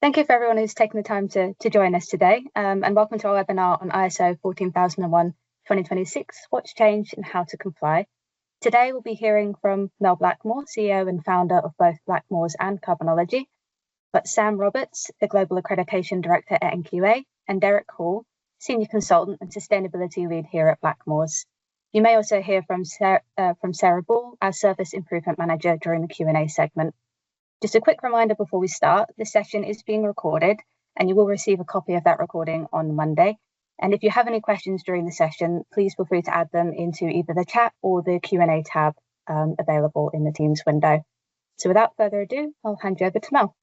Thank you for everyone who's taken the time to join us today, and welcome to our webinar on ISO 14001-2026, what's changed and how to comply. Today we'll be hearing from Mel Blackmore, CEO and founder of both Blackmores and Carbonology, but Sam Roberts, the Global Accreditation Director at NQA, and Derek Hall, Senior Consultant and Sustainability Lead here at Blackmores. You may also hear from Sarah Ball, our Service Improvement Manager, during the Q&A segment. Just a quick reminder before we start, this session is being recorded and you will receive a copy of that recording on Monday. And if you have any questions during the session, please feel free to add them into either the chat or the Q&A tab available in the Teams window. So without further ado, I'll hand you over to Mel.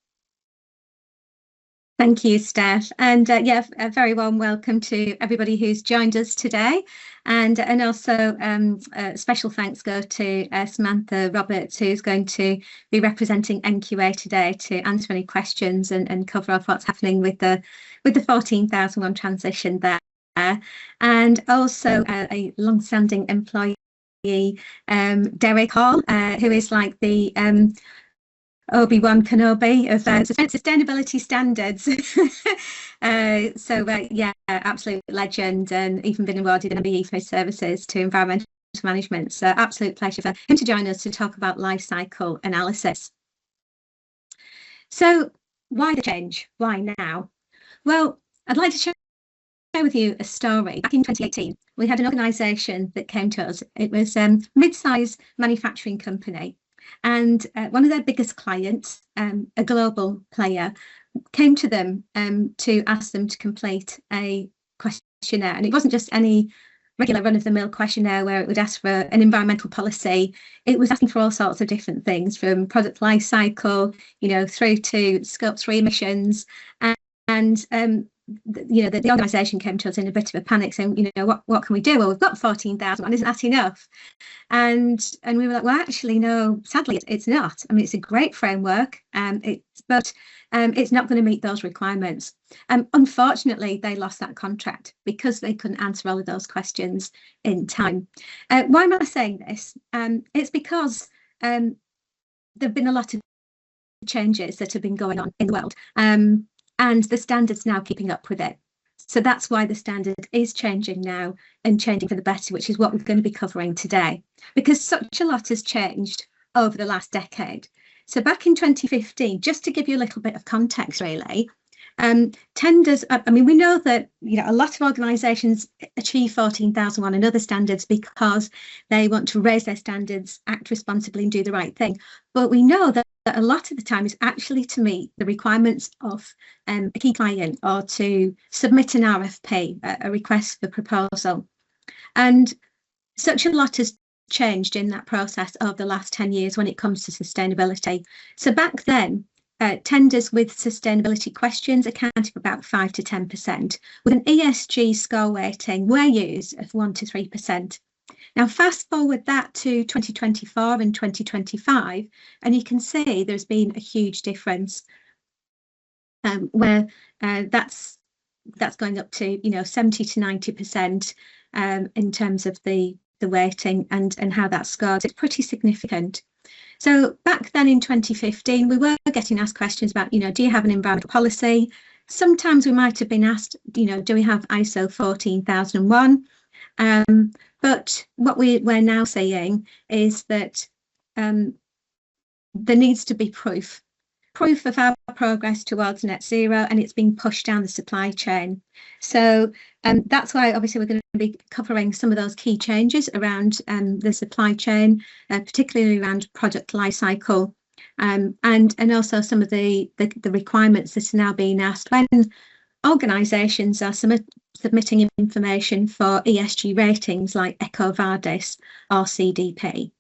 Thank you, Steph, and a very warm welcome to everybody who's joined us today, and also special thanks go to Samantha Roberts, who's going to be representing NQA today to answer any questions and cover off what's happening with the 14001 transition there, and also a long-standing employee, Derek Hall, who is like the Obi-Wan Kenobi of sustainability standards. Absolute legend, and even been awarded an MBE for his services to environmental management. So absolute pleasure for him to join us to talk about life cycle analysis. So why the change? Why now? Well, I'd like to share with you a story. Back in 2018, we had an organisation that came to us. It was a mid-size manufacturing company. And one of their biggest clients, a global player, came to them to ask them to complete a questionnaire. And it wasn't just any regular run-of-the-mill questionnaire where it would ask for an environmental policy. It was asking for all sorts of different things, from product life cycle, through to Scope 3 emissions. The organisation came to us in a bit of a panic, saying, what can we do? Well, we've got 14,000, isn't that enough? And we were like, well, actually, no, sadly, it's not. I mean, it's a great framework, but it's not going to meet those requirements. Unfortunately, they lost that contract because they couldn't answer all of those questions in time. Why am I saying this? It's because there have been a lot of changes that have been going on in the world. And the standard's now keeping up with it. So that's why the standard is changing now, and changing for the better, which is what we're going to be covering today, because such a lot has changed over the last decade. So back in 2015, just to give you a little bit of context, really, tenders, we know that a lot of organisations achieve 14,001 and other standards because they want to raise their standards, act responsibly and do the right thing. But we know that a lot of the time is actually to meet the requirements of a key client, or to submit an RFP, a request for proposal. And such a lot has changed in that process over the last 10 years when it comes to sustainability. So back then, tenders with sustainability questions accounted for about 5 to 10%, with an ESG score weighting where used of 1 to 3%. Now, fast forward that to 2024 and 2025, and you can see there's been a huge difference, where that's going up to 70 to 90% in terms of the weighting and how that's scored. It's pretty significant. So back then in 2015, we were getting asked questions about, do you have an environmental policy? Sometimes we might have been asked, do we have ISO 14001? But what we're now saying is that there needs to be proof of our progress towards net zero, and it's being pushed down the supply chain. So that's why obviously we're going to be covering some of those key changes around the supply chain, particularly around product life cycle, and also some of the requirements that are now being asked when organisations are submitting information for ESG ratings like EcoVadis or CDP.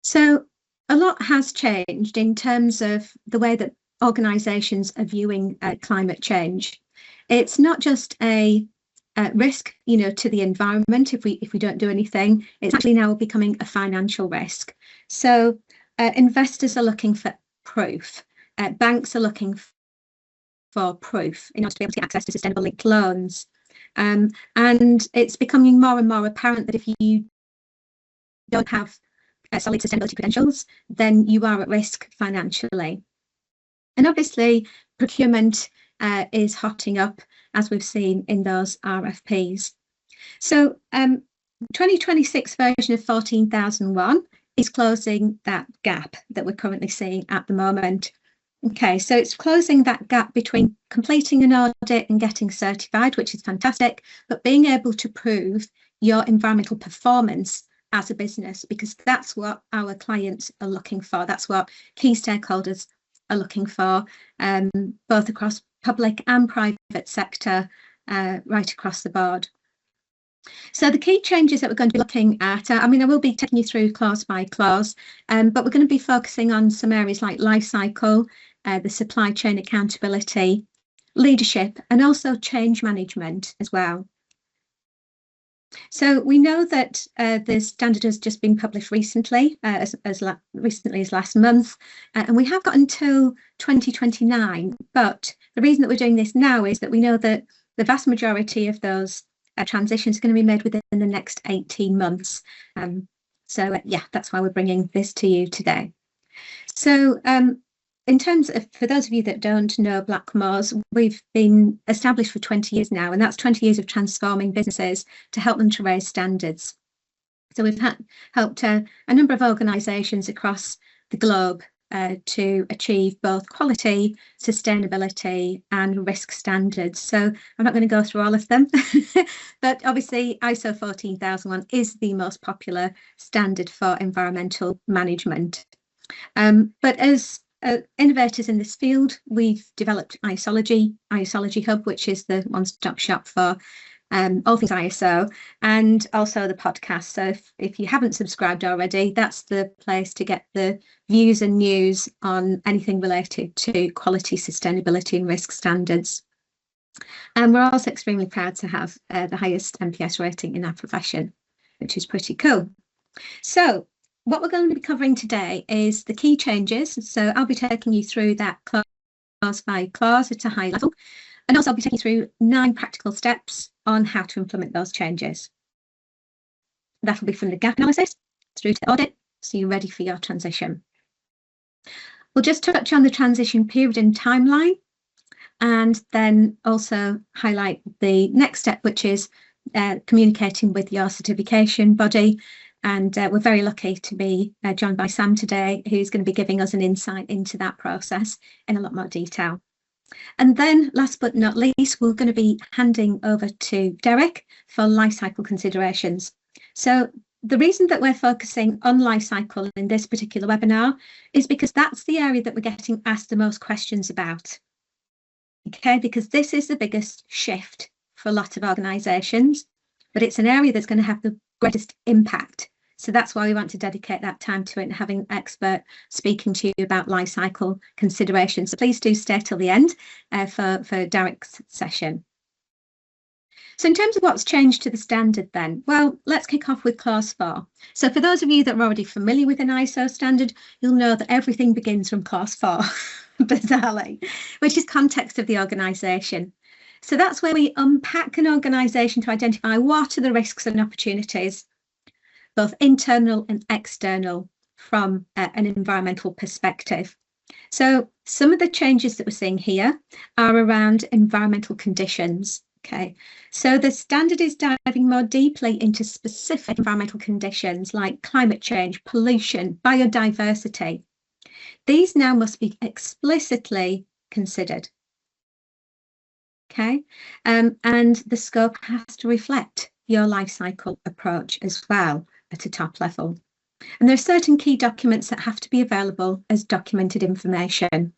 So a lot has changed in terms of the way that organisations are viewing climate change. It's not just a risk, to the environment if we don't do anything. It's actually now becoming a financial risk. So investors are looking for proof. Banks are looking for proof in order to be able to get access to sustainable linked loans. And it's becoming more and more apparent that if you don't have solid sustainability credentials, then you are at risk financially. And obviously, procurement is hotting up, as we've seen in those RFPs. So 2026 version of 14,001 is closing that gap that we're currently seeing at the moment. Okay, so it's closing that gap between completing an audit and getting certified, which is fantastic, but being able to prove your environmental performance as a business, because that's what our clients are looking for. That's what key stakeholders are looking for, both across public and private sector, right across the board. So the key changes that we're going to be looking at, I will be taking you through clause by clause, but we're going to be focusing on some areas like life cycle, the supply chain accountability, leadership, and also change management as well. So we know that the standard has just been published recently, as recently as last month, and we have got until 2029. But the reason that we're doing this now is that we know that the vast majority of those transitions are going to be made within the next 18 months. Yeah, that's why we're bringing this to you today. So in terms of, for those of you that don't know Blackmores, we've been established for 20 years now, and that's 20 years of transforming businesses to help them to raise standards. So we've helped a number of organisations across the globe to achieve both quality, sustainability and risk standards. So I'm not going to go through all of them, but obviously ISO 14001 is the most popular standard for environmental management. But as innovators in this field, we've developed ISology Hub, which is the one-stop shop for all things ISO, and also the podcast. So if you haven't subscribed already, that's the place to get the views and news on anything related to quality, sustainability and risk standards. And we're also extremely proud to have the highest NPS rating in our profession, which is pretty cool. So what we're going to be covering today is the key changes. So I'll be taking you through that clause by clause at a high level. And also I'll be taking you through 9 practical steps on how to implement those changes. That'll be from the gap analysis through to the audit, so you're ready for your transition. We'll just touch on the transition period and timeline, and then also highlight the next step, which is communicating with your certification body. And we're very lucky to be joined by Sam today, who's going to be giving us an insight into that process in a lot more detail. And then last but not least, we're going to be handing over to Derek for life cycle considerations. So the reason that we're focusing on life cycle in this particular webinar is because that's the area that we're getting asked the most questions about. Okay, because this is the biggest shift for a lot of organisations, but it's an area that's going to have the greatest impact. So that's why we want to dedicate that time to it and having an expert speaking to you about life cycle considerations. So please do stay till the end for Derek's session. So in terms of what's changed to the standard then, well, let's kick off with clause 4. So for those of you that are already familiar with an ISO standard, you'll know that everything begins from clause 4, bizarrely, which is context of the organisation. So that's where we unpack an organisation to identify what are the risks and opportunities, both internal and external, from an environmental perspective. So some of the changes that we're seeing here are around environmental conditions. Okay, so the standard is diving more deeply into specific environmental conditions like climate change, pollution, biodiversity. These now must be explicitly considered. Okay, and the scope has to reflect your life cycle approach as well at a top level. And there are certain key documents that have to be available as documented information.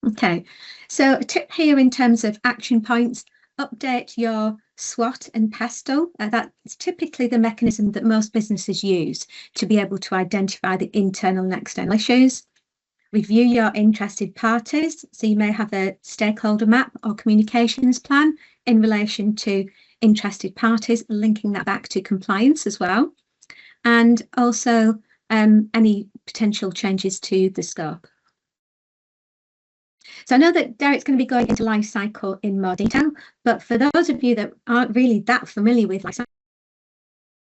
Okay, so a tip here in terms of action points: update your SWOT and PESTLE. That's typically the mechanism that most businesses use to be able to identify the internal and external issues. Review your interested parties. So you may have a stakeholder map or communications plan in relation to interested parties, linking that back to compliance as well. And also any potential changes to the scope. So I know that Derek's going to be going into life cycle in more detail, but for those of you that aren't really that familiar with life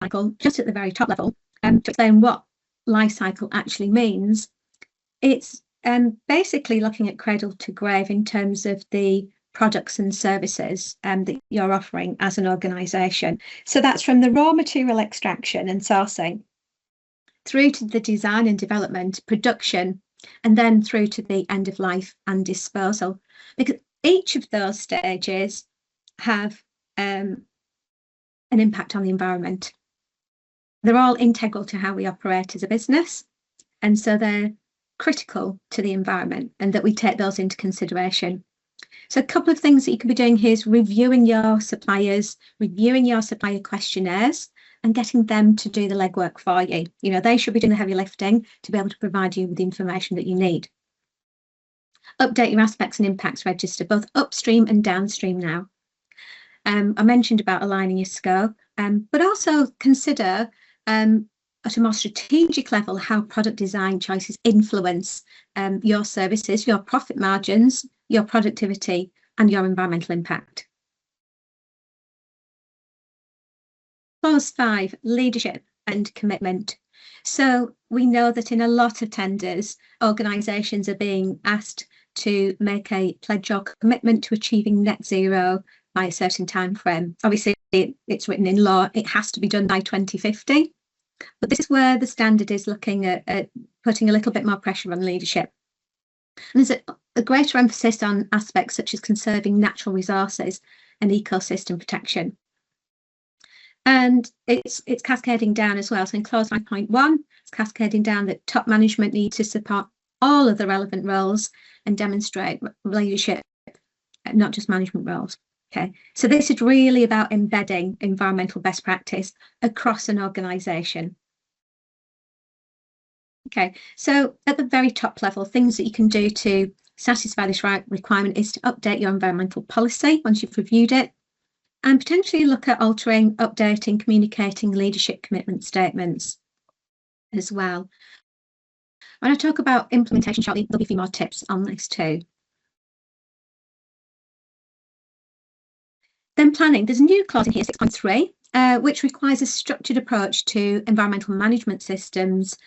cycle, just at the very top level, to explain what life cycle actually means, it's basically looking at cradle to grave in terms of the products and services that you're offering as an organisation. So that's from the raw material extraction and sourcing through to the design and development, production, and then through to the end of life and disposal. Because each of those stages have an impact on the environment. They're all integral to how we operate as a business, and so they're critical to the environment, and that we take those into consideration. So a couple of things that you can be doing here is reviewing your suppliers, reviewing your supplier questionnaires, and getting them to do the legwork for you. You know, they should be doing the heavy lifting to be able to provide you with the information that you need. Update your aspects and impacts register, both upstream and downstream now. I mentioned about aligning your scope, but also consider at a more strategic level how product design choices influence your services, your profit margins, your productivity, and your environmental impact. Clause 5, leadership and commitment. So we know that in a lot of tenders, organisations are being asked to make a pledge or commitment to achieving net zero by a certain time frame. Obviously, it's written in law, it has to be done by 2050. But this is where the standard is looking at putting a little bit more pressure on leadership. And there's a greater emphasis on aspects such as conserving natural resources and ecosystem protection. And it's cascading down as well. So in clause 5.1, it's cascading down that top management need to support all of the relevant roles and demonstrate leadership, not just management roles. Okay, so this is really about embedding environmental best practice across an organisation. Okay, so at the very top level, things that you can do to satisfy this requirement is to update your environmental policy once you've reviewed it, and potentially look at altering, updating, communicating leadership commitment statements as well. When I talk about implementation shortly, there'll be a few more tips on this too. Then planning, there's a new clause in here, 6.3, which requires a structured approach to environmental management systems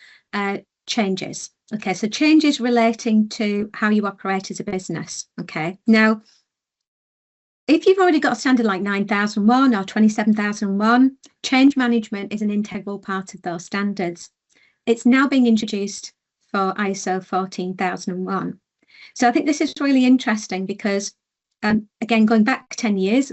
changes. Okay, so changes relating to how you operate as a business. Okay, now, if you've already got a standard like 9001 or 27001, change management is an integral part of those standards. It's now being introduced for ISO 14001. So I think this is really interesting because, again, going back 10 years,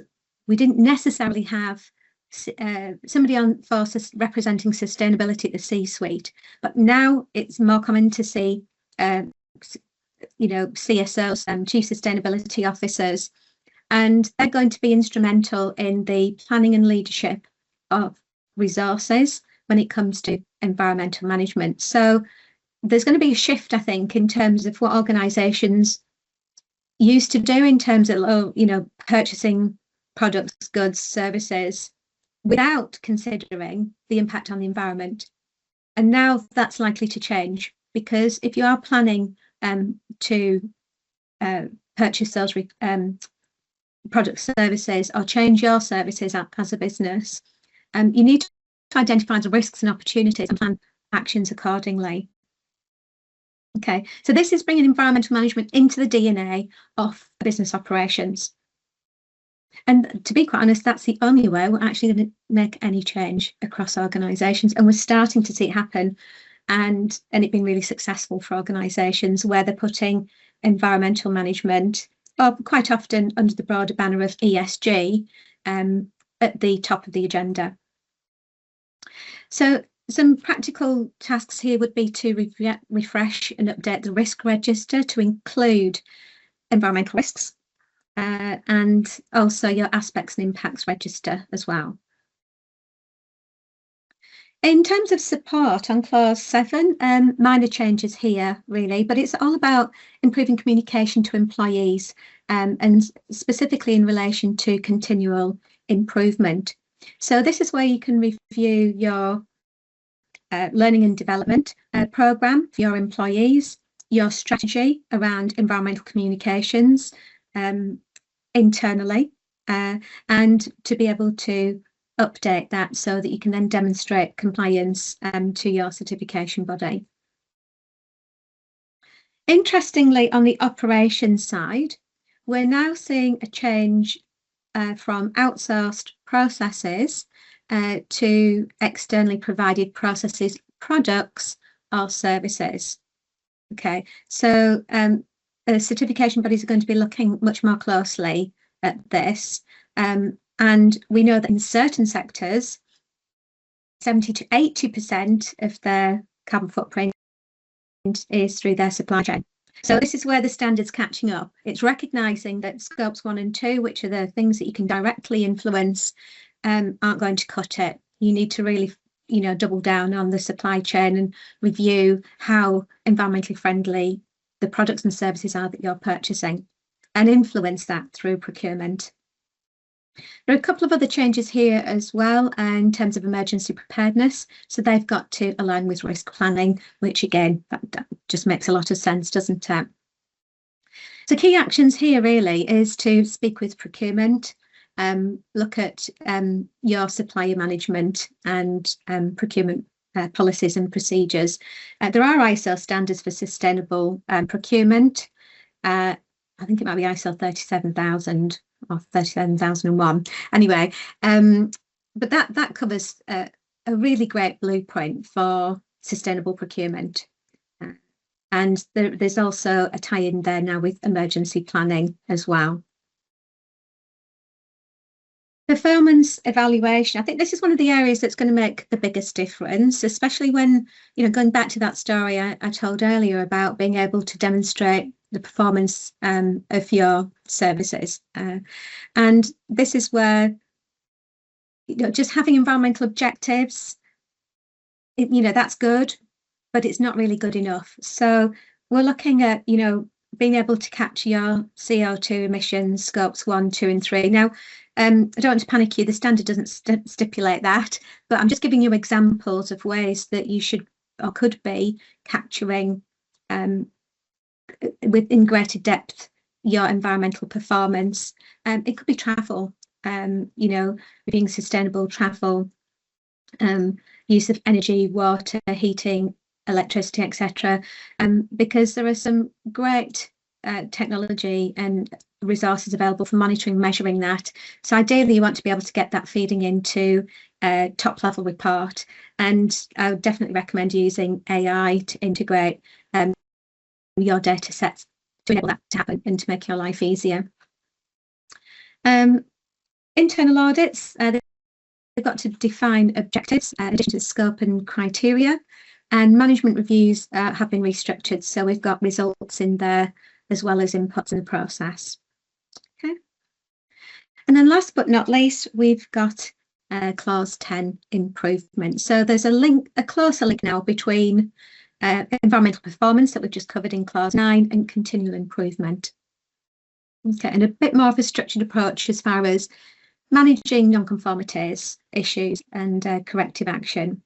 we didn't necessarily have somebody on for representing sustainability at the C-suite, but now it's more common to see, you know, CSOs and chief sustainability officers, and they're going to be instrumental in the planning and leadership of resources when it comes to environmental management. So there's going to be a shift, I think, in terms of what organisations used to do in terms of, you know, purchasing products, goods, services without considering the impact on the environment. And now that's likely to change, because if you are planning to purchase those product services or change your services as a business, you need to identify the risks and opportunities and plan actions accordingly. Okay, so this is bringing environmental management into the DNA of business operations. And to be quite honest, that's the only way we're actually going to make any change across organisations. And we're starting to see it happen, and it being really successful for organisations where they're putting environmental management, or quite often under the broader banner of ESG, at the top of the agenda. So some practical tasks here would be to refresh and update the risk register to include environmental risks, and also your aspects and impacts register as well. In terms of support on clause 7, minor changes here really, but it's all about improving communication to employees, and specifically in relation to continual improvement. So this is where you can review your learning and development programme for your employees, your strategy around environmental communications internally, and to be able to update that so that you can then demonstrate compliance to your certification body. Interestingly, on the operations side, we're now seeing a change from outsourced processes to externally provided processes, products or services. Okay, so the certification bodies are going to be looking much more closely at this. And we know that in certain sectors, 70 to 80% of their carbon footprint is through their supply chain. So this is where the standard's catching up. It's recognising that scopes 1 and 2, which are the things that you can directly influence, aren't going to cut it. You need to really, double down on the supply chain and review how environmentally friendly the products and services are that you're purchasing, and influence that through procurement. There are a couple of other changes here as well in terms of emergency preparedness. So they've got to align with risk planning, which again, that just makes a lot of sense, doesn't it? So key actions here really is to speak with procurement, look at your supplier management and procurement policies and procedures. There are ISO standards for sustainable procurement. I think it might be ISO 37000 or 37001. Anyway, but that covers a really great blueprint for sustainable procurement. And there's also a tie-in there now with emergency planning as well. Performance evaluation. I think this is one of the areas that's going to make the biggest difference, especially when, going back to that story I told earlier about being able to demonstrate the performance of your services. And this is where, just having environmental objectives, that's good, but it's not really good enough. So we're looking at, being able to capture your CO2 emissions, scopes 1, 2 and 3. Now, I don't want to panic you, the standard doesn't stipulate that, but I'm just giving you examples of ways that you should or could be capturing in greater depth your environmental performance. It could be travel, being sustainable travel, use of energy, water, heating, electricity, etc. Because there are some great technology and resources available for monitoring, measuring that. So ideally you want to be able to get that feeding into a top level report, and I would definitely recommend using AI to integrate your data sets to enable that to happen and to make your life easier. Internal audits, they've got to define objectives in addition to scope and criteria, and management reviews have been restructured, so we've got results in there as well as inputs in the process. Okay, and then last but not least, we've got clause 10 improvement. So there's a closer link now between environmental performance that we've just covered in clause 9 and continual improvement. Okay, and a bit more of a structured approach as far as managing non-conformities, issues and corrective action.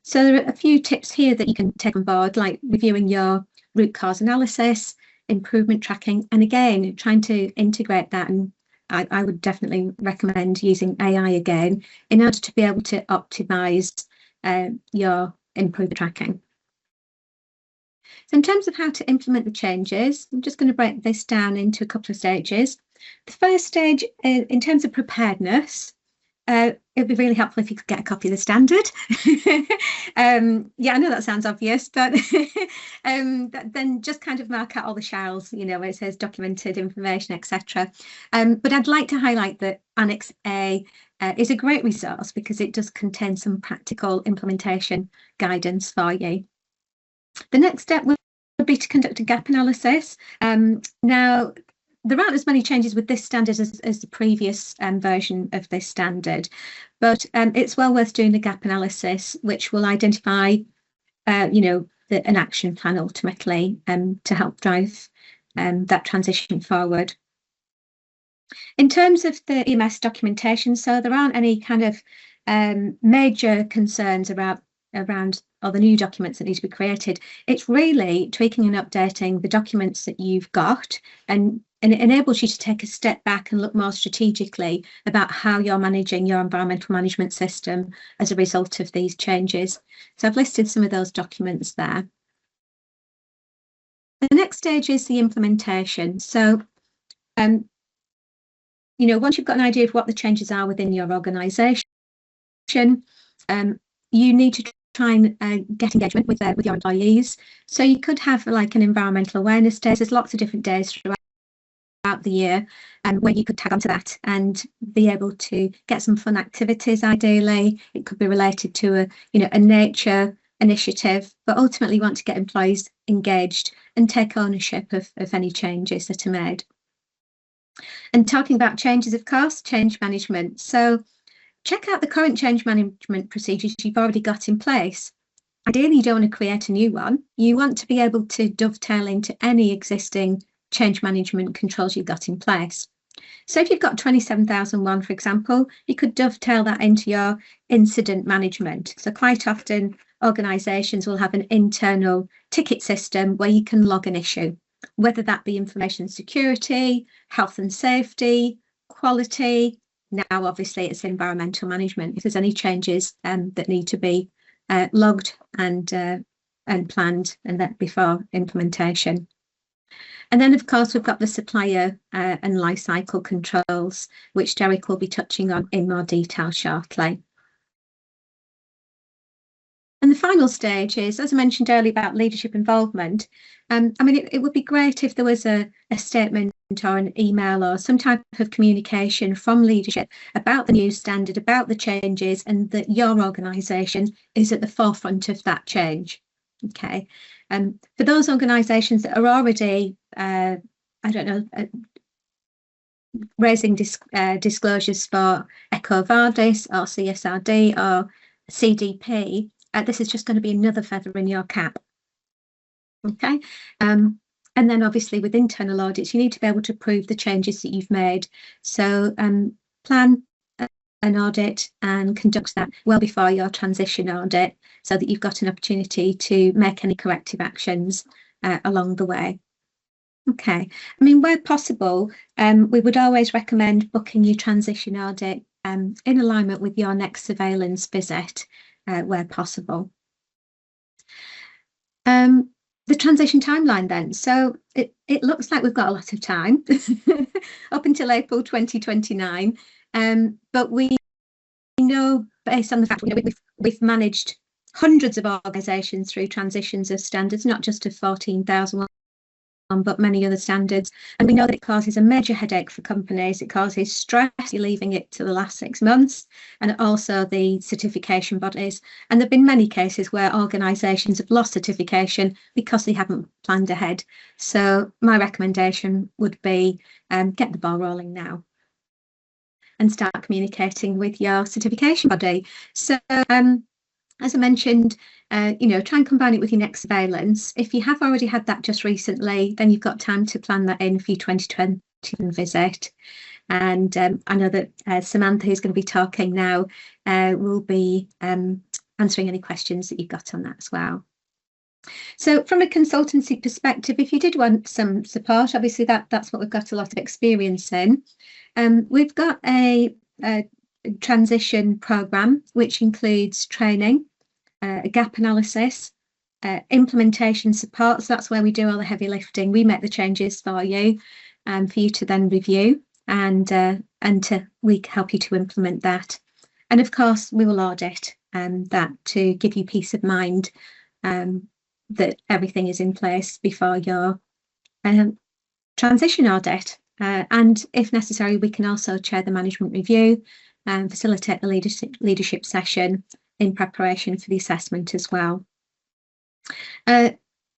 So there are a few tips here that you can take on board, like reviewing your root cause analysis, improvement tracking, and again, trying to integrate that. And I would definitely recommend using AI again in order to be able to optimize your improvement tracking. So in terms of how to implement the changes, I'm just going to break this down into a couple of stages. The first stage, in terms of preparedness, it would be really helpful if you could get a copy of the standard. Yeah, I know that sounds obvious, but then just kind of mark out all the shalls, where it says documented information, etc. But I'd like to highlight that Annex A is a great resource because it does contain some practical implementation guidance for you. The next step would be to conduct a gap analysis. Now, there aren't as many changes with this standard as the previous version of this standard, but it's well worth doing the gap analysis, which will identify, an action plan ultimately to help drive that transition forward. In terms of the EMS documentation, so there aren't any kind of major concerns around or the new documents that need to be created. It's really tweaking and updating the documents that you've got and And it enables you to take a step back and look more strategically about how you're managing your environmental management system as a result of these changes. So I've listed some of those documents there. The next stage is the implementation. So, once you've got an idea of what the changes are within your organisation, you need to try and get engagement with your employees. So you could have like an environmental awareness day. There's lots of different days throughout the year where you could tag onto that and be able to get some fun activities. Ideally, it could be related to a nature initiative, but ultimately you want to get employees engaged and take ownership of any changes that are made. And talking about changes, of course, change management. So check out the current change management procedures you've already got in place. Ideally, you don't want to create a new one. You want to be able to dovetail into any existing change management controls you've got in place. So if you've got 27001, for example, you could dovetail that into your incident management. So quite often organisations will have an internal ticket system where you can log an issue, whether that be information security, health and safety, quality. Now, obviously, it's environmental management. If there's any changes that need to be logged and planned, and that before implementation. And then, of course, we've got the supplier and life cycle controls, which Derek will be touching on in more detail shortly. And the final stage is, as I mentioned earlier, about leadership involvement. It would be great if there was a statement or an email or some type of communication from leadership about the new standard, about the changes, and that your organisation is at the forefront of that change. Okay. For those organisations that are already, raising disclosures for EcoVadis or CSRD or CDP, this is just going to be another feather in your cap. Okay. And then obviously with internal audits, you need to be able to prove the changes that you've made. So plan an audit and conduct that well before your transition audit so that you've got an opportunity to make any corrective actions along the way. Okay, where possible, we would always recommend booking your transition audit in alignment with your next surveillance visit where possible. The transition timeline then. So it looks like we've got a lot of time up until April 2029. But we know, based on the fact we've managed hundreds of organisations through transitions of standards, not just of 14,001, but many other standards. And we know that it causes a major headache for companies. It causes stress, you're leaving it to the last 6 months, and also the certification bodies. And there have been many cases where organisations have lost certification because they haven't planned ahead. So my recommendation would be get the ball rolling now and start communicating with your certification body. So as I mentioned, try and combine it with your next surveillance. If you have already had that just recently, then you've got time to plan that in for your 2020 visit. And I know that Samantha, who's going to be talking now, will be answering any questions that you've got on that as well. So from a consultancy perspective, if you did want some support, obviously that's what we've got a lot of experience in. We've got a transition programme, which includes training, a gap analysis, implementation support. So that's where we do all the heavy lifting. We make the changes for you to then review and we help you to implement that. And of course, we will audit that to give you peace of mind that everything is in place before your transition audit. And if necessary, we can also chair the management review and facilitate the leadership session in preparation for the assessment as well.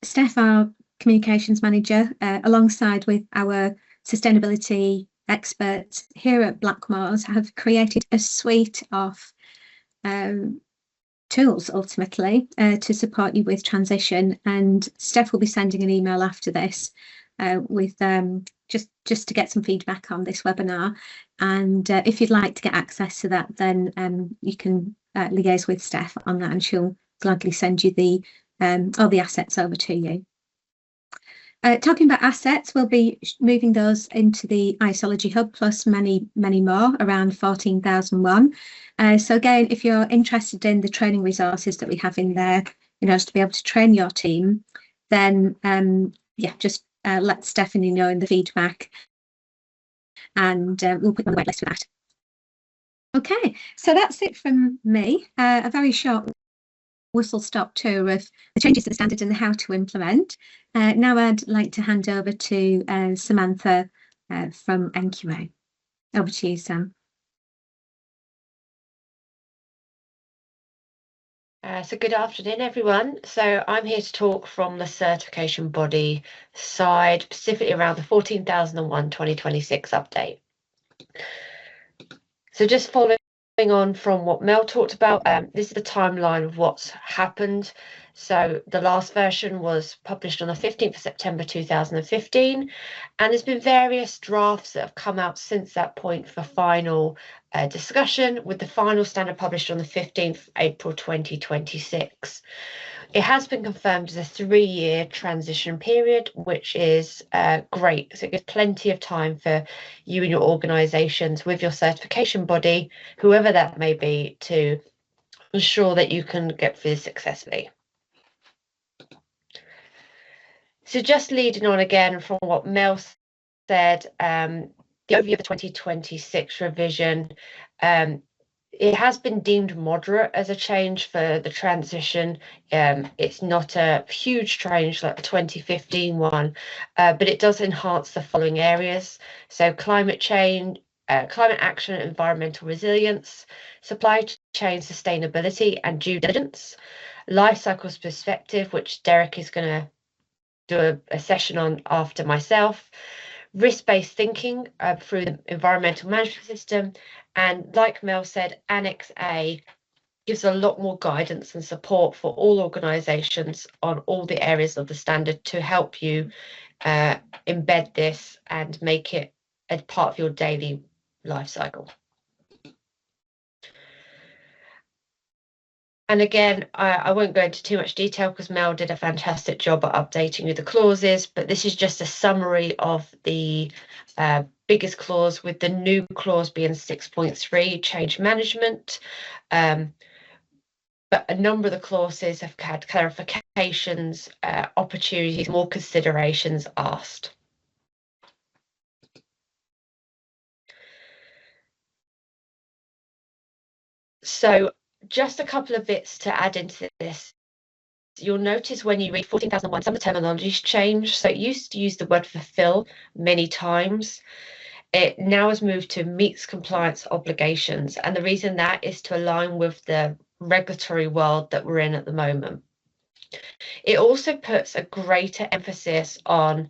Steph, our communications manager, alongside with our sustainability experts here at Blackmores, have created a suite of tools ultimately to support you with transition, and Steph will be sending an email after this with just to get some feedback on this webinar. And if you'd like to get access to that, then you can liaise with Steph on that, and she'll gladly send you the all the assets over to you. Talking about assets, we'll be moving those into the ISology Hub, plus many more, around 14,001. So again, if you're interested in the training resources that we have in there, to be able to train your team, then yeah, just let Stephanie know in the feedback, and we'll put you on the waitlist for that. Okay, so that's it from me. A very short whistle-stop tour of the changes to the standard and how to implement. Now I'd like to hand over to Samantha from NQA. Over to you, Sam. So good afternoon, everyone. So I'm here to talk from the certification body side, specifically around the 14,001 2026 update. So just following on from what Mel talked about, this is the timeline of what's happened. So the last version was published on the 15th of September 2015, and there's been various drafts that have come out since that point for final discussion, with the final standard published on the 15th of April 2026. It has been confirmed as a 3-year transition period, which is great. So it gives plenty of time for you and your organisations with your certification body, whoever that may be, to ensure that you can get through this successfully. So just leading on again from what Mel said, the overview of the 2026 revision, it has been deemed moderate as a change for the transition. It's not a huge change like the 2015 one, but it does enhance the following areas. So climate change, climate action and environmental resilience, supply chain sustainability and due diligence, life cycles perspective, which Derek is going to do a session on after myself, risk-based thinking through the environmental management system, and like Mel said, Annex A gives a lot more guidance and support for all organisations on all the areas of the standard to help you embed this and make it as part of your daily life cycle. And again, I won't go into too much detail because Mel did a fantastic job at updating you the clauses, but this is just a summary of the biggest clause, with the new clause being 6.3, change management. But a number of the clauses have had clarifications, opportunities, more considerations asked. So just a couple of bits to add into this. You'll notice when you read 14,001, some of the terminology's changed. So it used to use the word fulfill many times. It now has moved to meets compliance obligations. And the reason that is to align with the regulatory world that we're in at the moment. It also puts a greater emphasis on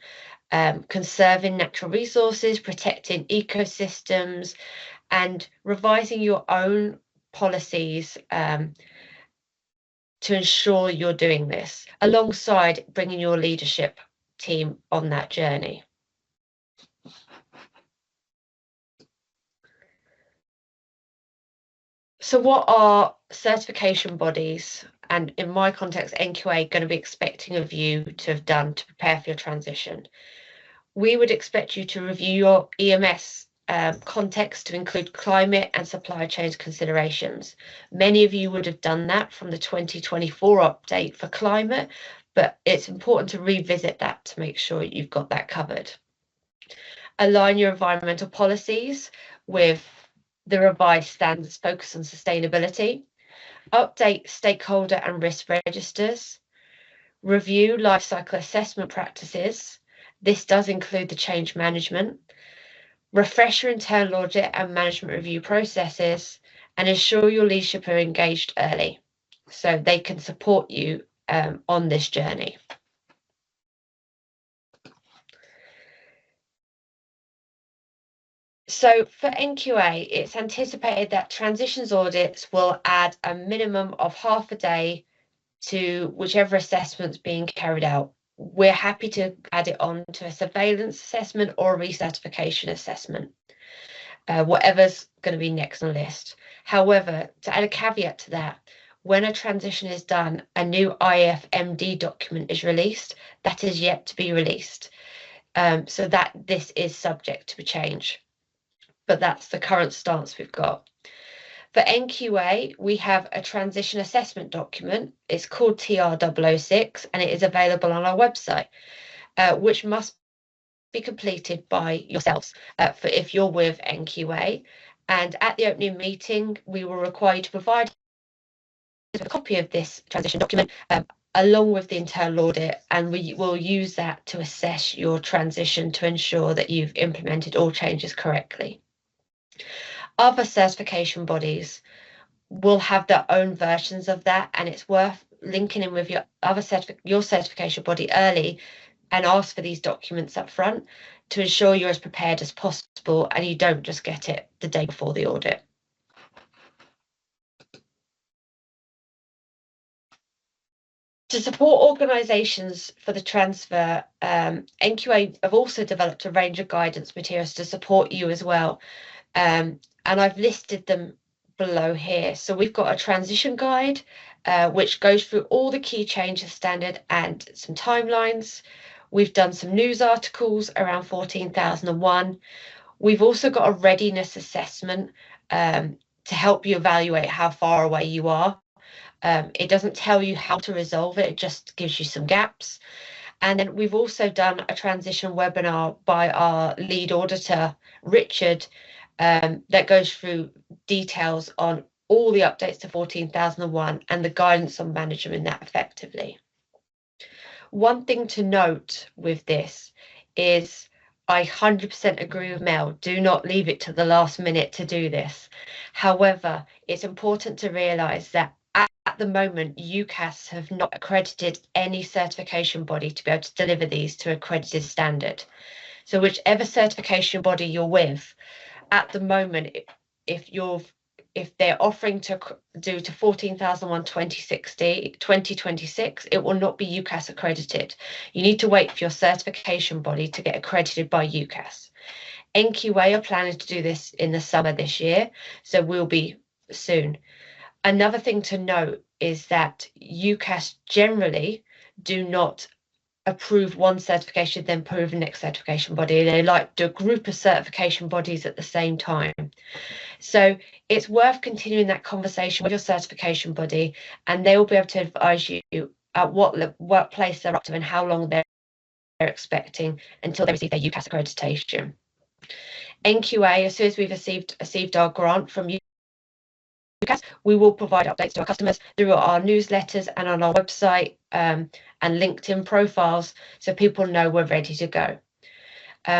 conserving natural resources, protecting ecosystems, and revising your own policies to ensure you're doing this, alongside bringing your leadership team on that journey. So what are certification bodies, and in my context, NQA, going to be expecting of you to have done to prepare for your transition? We would expect you to review your EMS context to include climate and supply chain considerations. Many of you would have done that from the 2024 update for climate, but it's important to revisit that to make sure you've got that covered. Align your environmental policies with the revised standards focused on sustainability. Update stakeholder and risk registers. Review life cycle assessment practices. This does include the change management. Refresh your internal audit and management review processes, and ensure your leadership are engaged early so they can support you on this journey. So for NQA, it's anticipated that transitions audits will add a minimum of half a day to whichever assessment's being carried out. We're happy to add it on to a surveillance assessment or a recertification assessment, whatever's going to be next on the list. However, to add a caveat to that, when a transition is done, a new IFMD document is released. That is yet to be released. So that this is subject to change. But that's the current stance we've got. For NQA, we have a transition assessment document. It's called TR006 and it is available on our website, which must be completed by yourselves for if you're with NQA. And at the opening meeting, we will require you to provide a copy of this transition document along with the internal audit, and we will use that to assess your transition to ensure that you've implemented all changes correctly. Other certification bodies will have their own versions of that, and it's worth linking in with your certification body early and ask for these documents up front to ensure you're as prepared as possible and you don't just get it the day before the audit. To support organisations for the transfer, NQA have also developed a range of guidance materials to support you as well. And I've listed them below here. So we've got a transition guide, which goes through all the key changes standard and some timelines. We've done some news articles around 14,001. We've also got a readiness assessment to help you evaluate how far away you are. It doesn't tell you how to resolve it, it just gives you some gaps. And then we've also done a transition webinar by our lead auditor, Richard, that goes through details on all the updates to 14,001 and the guidance on managing that effectively. One thing to note with this is I 100% agree with Mel. Do not leave it to the last minute to do this. However, it's important to realise that at the moment, UCAS have not accredited any certification body to be able to deliver these to accredited standard. So whichever certification body you're with, at the moment, if they're offering to do to 14,001 2026, it will not be UCAS accredited. You need to wait for your certification body to get accredited by UCAS. NQA are planning to do this in the summer this year, so we'll be soon. Another thing to note is that UCAS generally do not approve one certification, then approve the next certification body. They like to do a group of certification bodies at the same time. So it's worth continuing that conversation with your certification body, and they will be able to advise you at what place they're up to and how long they're expecting until they receive their UCAS accreditation. NQA, as soon as we've received our grant from UCAS, we will provide updates to our customers through our newsletters and on our website and LinkedIn profiles, so people know we're ready to go.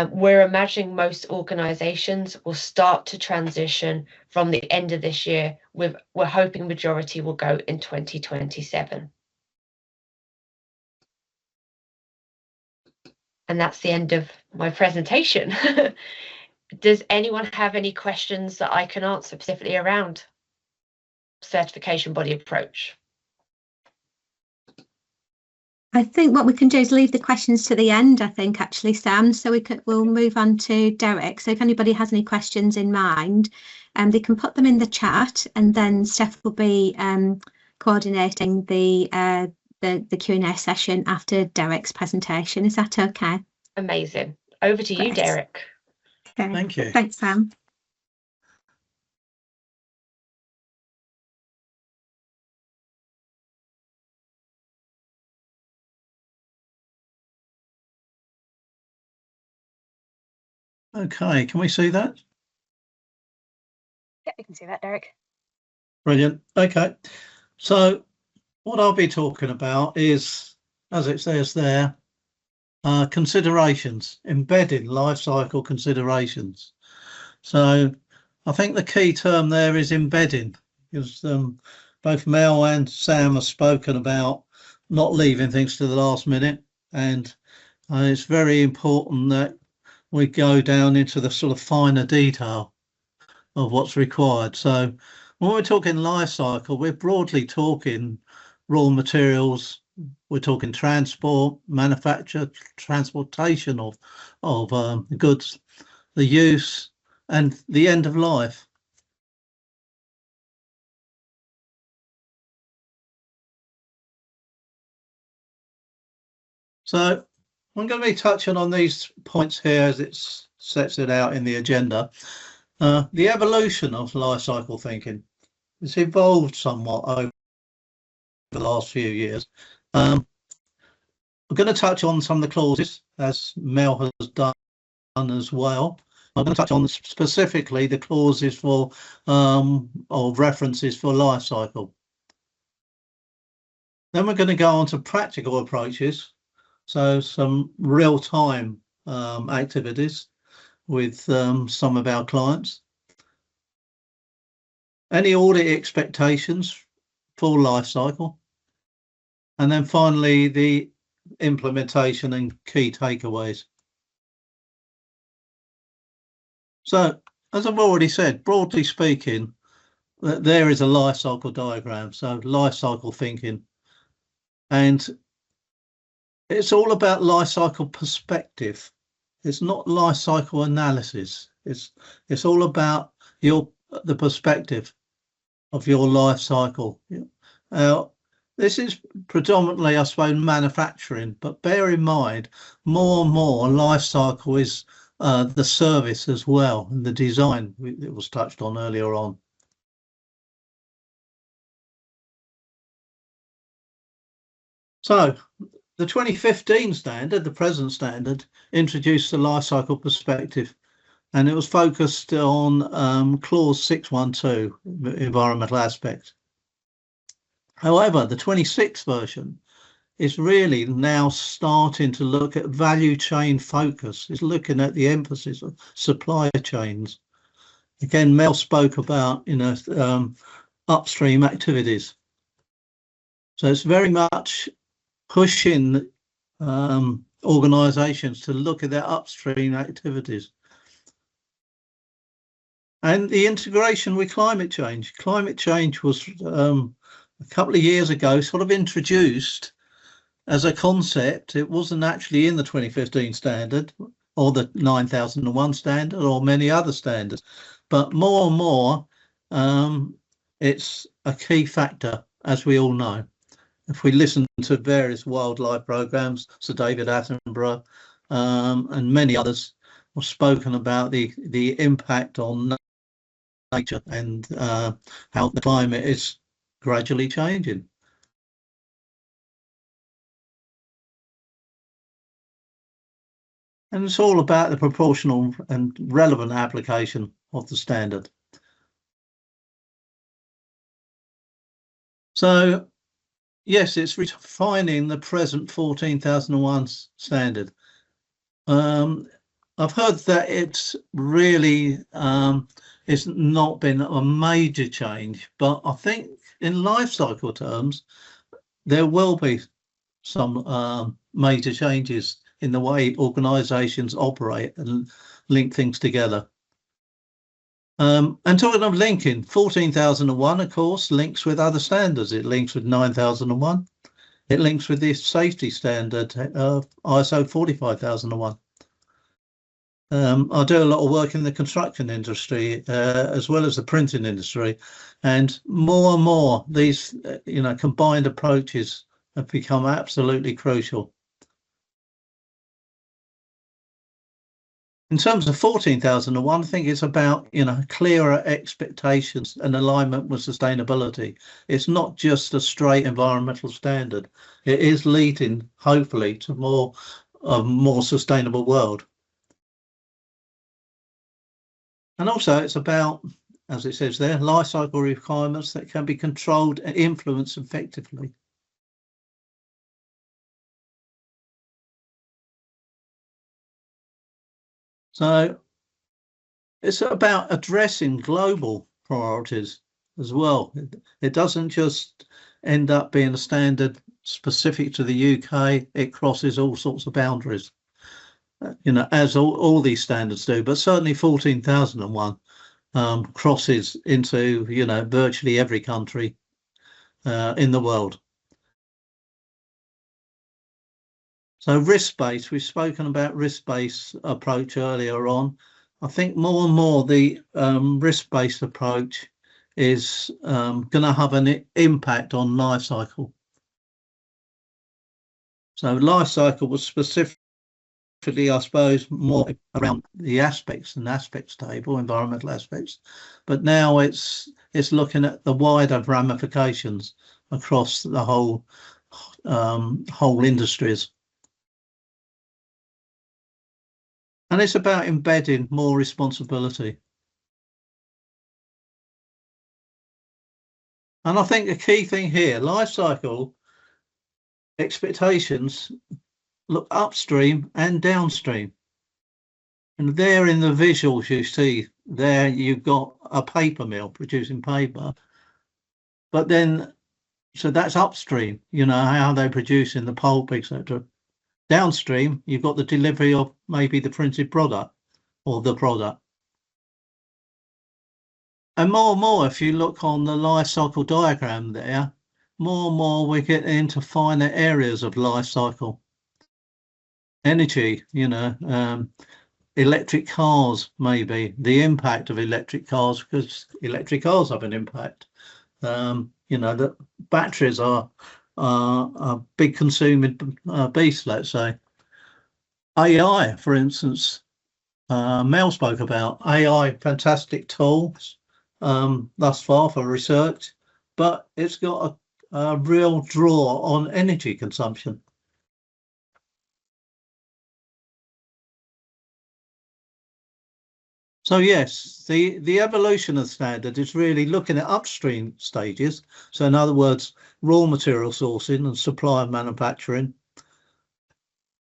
We're imagining most organisations will start to transition from the end of this year. We're hoping majority will go in 2027. And that's the end of my presentation. Does anyone have any questions that I can answer specifically around certification body approach? I think what we can do is leave the questions to the end, I think, actually, Sam, so we'll move on to Derek. So if anybody has any questions in mind, they can put them in the chat, and then Steph will be coordinating the Q&A session after Derek's presentation. Is that okay? Amazing. Over to you, Derek. Okay. Thank you. Thanks, Sam. Okay, can we see that? Yeah, we can see that, Derek. Brilliant. Okay, so what I'll be talking about is, as it says there, considerations, embedding life cycle considerations. So I think the key term there is embedding, because both Mel and Sam have spoken about not leaving things to the last minute, and it's very important that we go down into the sort of finer detail of what's required. So when we're talking life cycle, we're broadly talking raw materials, we're talking transport, manufacture, transportation of goods, the use and the end of life. So I'm going to be touching on these points here as it sets it out in the agenda. The evolution of life cycle thinking. It's evolved somewhat over the last few years. I'm going to touch on some of the clauses, as Mel has done as well. I'm going to touch on specifically the clauses for or references for life cycle. Then we're going to go on to practical approaches, so some real-time activities with some of our clients. Any audit expectations for life cycle. And then finally, the implementation and key takeaways. So, as I've already said, broadly speaking, there is a life cycle diagram, so life cycle thinking. And it's all about life cycle perspective. It's not life cycle analysis. It's all about the perspective of your life cycle. This is predominantly, I suppose, manufacturing, but bear in mind, more and more life cycle is the service as well, and the design it was touched on earlier on. So the 2015 standard, the present standard, introduced the life cycle perspective, and it was focused on clause 612, environmental aspects. However, the 26th version is really now starting to look at value chain focus. It's looking at the emphasis of supply chains. Again, Mel spoke about, upstream activities. So it's very much pushing organisations to look at their upstream activities. And the integration with climate change. Climate change was a couple of years ago sort of introduced as a concept. It wasn't actually in the 2015 standard or the 9001 standard or many other standards, but more and more it's a key factor, as we all know. If we listen to various wildlife programs, Sir David Attenborough and many others have spoken about the impact on nature and how the climate is gradually changing. And it's all about the proportional and relevant application of the standard. So, yes, it's refining the present 14001 standard. I've heard that it's really it's not been a major change, but I think in life cycle terms, there will be some major changes in the way organisations operate and link things together. And talking of linking, 14001, of course, links with other standards. It links with 9001. It links with the safety standard of ISO 45001. I do a lot of work in the construction industry as well as the printing industry, and more these combined approaches have become absolutely crucial. In terms of 14001, I think it's about clearer expectations and alignment with sustainability. It's not just a straight environmental standard. It is leading, hopefully, to a more sustainable world. And also it's about, as it says there, life cycle requirements that can be controlled and influenced effectively. So it's about addressing global priorities as well. It doesn't just end up being a standard specific to the UK. It crosses all sorts of boundaries, as all these standards do, but certainly 14001 crosses into, virtually every country in the world. So risk-based, we've spoken about risk-based approach earlier on. I think more and more the risk-based approach is going to have an impact on life cycle. So life cycle was specifically, I suppose, more around the aspects and aspects table, environmental aspects, but now it's looking at the wider ramifications across the whole industries. And it's about embedding more responsibility. And I think the key thing here, life cycle expectations look upstream and downstream. And there in the visuals you see there, you've got a paper mill producing paper. But then, so that's upstream, you know, how they're producing the pulp, etc. Downstream, you've got the delivery of maybe the printed product or the product. And more, if you look on the life cycle diagram there, more we get into finer areas of life cycle. Energy, you know, electric cars, maybe the impact of electric cars, because electric cars have an impact. You know, that batteries are a big consuming beast, let's say. AI, for instance, Mel spoke about AI, fantastic tools thus far for research, but it's got a real draw on energy consumption. So yes, the evolution of the standard is really looking at upstream stages. So in other words, raw material sourcing and supply and manufacturing.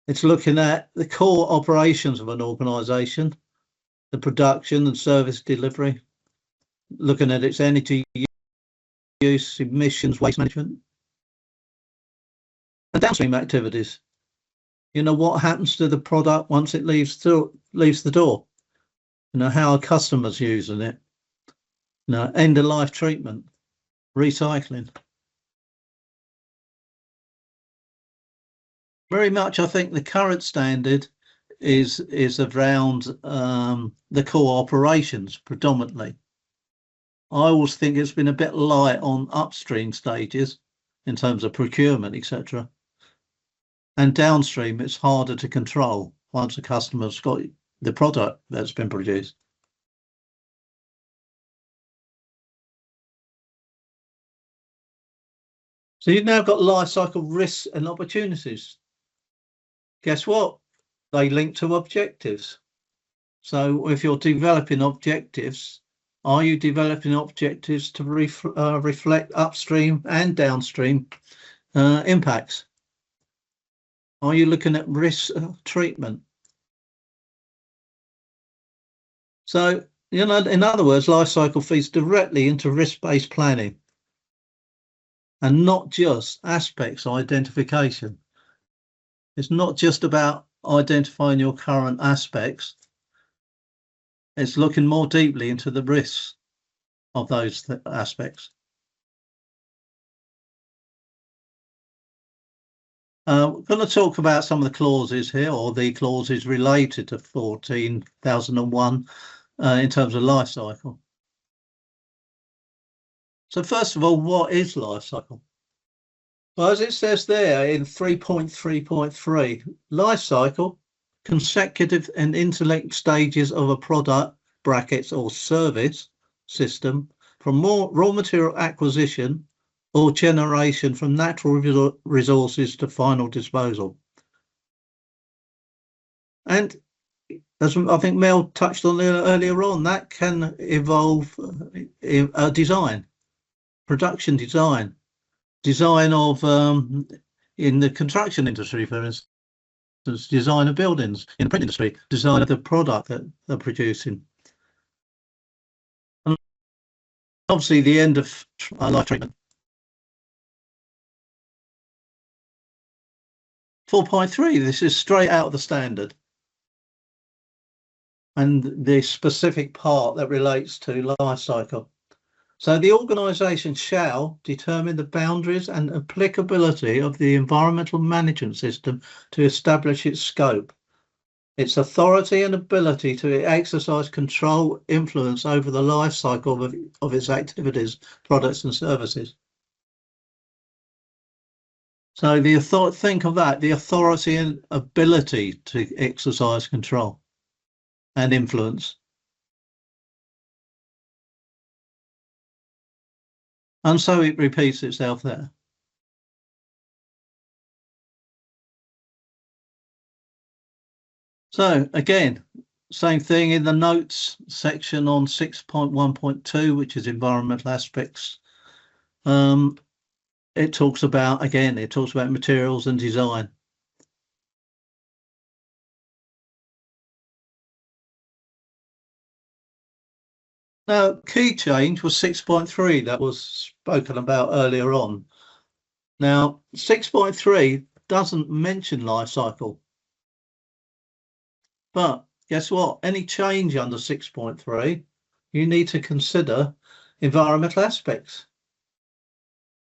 It's looking at the core operations of an organisation, the production and service delivery, looking at its energy use, emissions, waste management, and downstream activities. You know, what happens to the product once it leaves the door? You know, how are customers using it? You know, end of life treatment, recycling. Very much, I think the current standard is around the core operations predominantly. I always think it's been a bit light on upstream stages in terms of procurement, etc. And downstream, it's harder to control once a customer's got the product that's been produced. So you've now got life cycle risks and opportunities. Guess what? They link to objectives. So if you're developing objectives, are you developing objectives to reflect upstream and downstream impacts? Are you looking at risk treatment? So, you know, in other words, life cycle feeds directly into risk-based planning and not just aspects identification. It's not just about identifying your current aspects. It's looking more deeply into the risks of those aspects. We're going to talk about some of the clauses here, or the clauses related to 14,001 in terms of life cycle. So first of all, what is life cycle? Well, as it says there in 3.3.3, life cycle, consecutive and interlinked stages of a product, brackets, or service system from raw material acquisition or generation from natural resources to final disposal. And as I think Mel touched on earlier on, that can evolve design, production design of in the construction industry, for instance, design of buildings, in the print industry, design of the product that they're producing. And obviously the end of life treatment. 4.3, this is straight out of the standard. And the specific part that relates to life cycle. So the organisation shall determine the boundaries and applicability of the environmental management system to establish its scope, its authority and ability to exercise control, influence over the life cycle of its activities, products and services. So think of that, the authority and ability to exercise control and influence. And so it repeats itself there. So again, same thing in the notes section on 6.1.2, which is environmental aspects. It talks about materials and design. Now, key change was 6.3 that was spoken about earlier on. Now, 6.3 doesn't mention life cycle. But guess what? Any change under 6.3, you need to consider environmental aspects.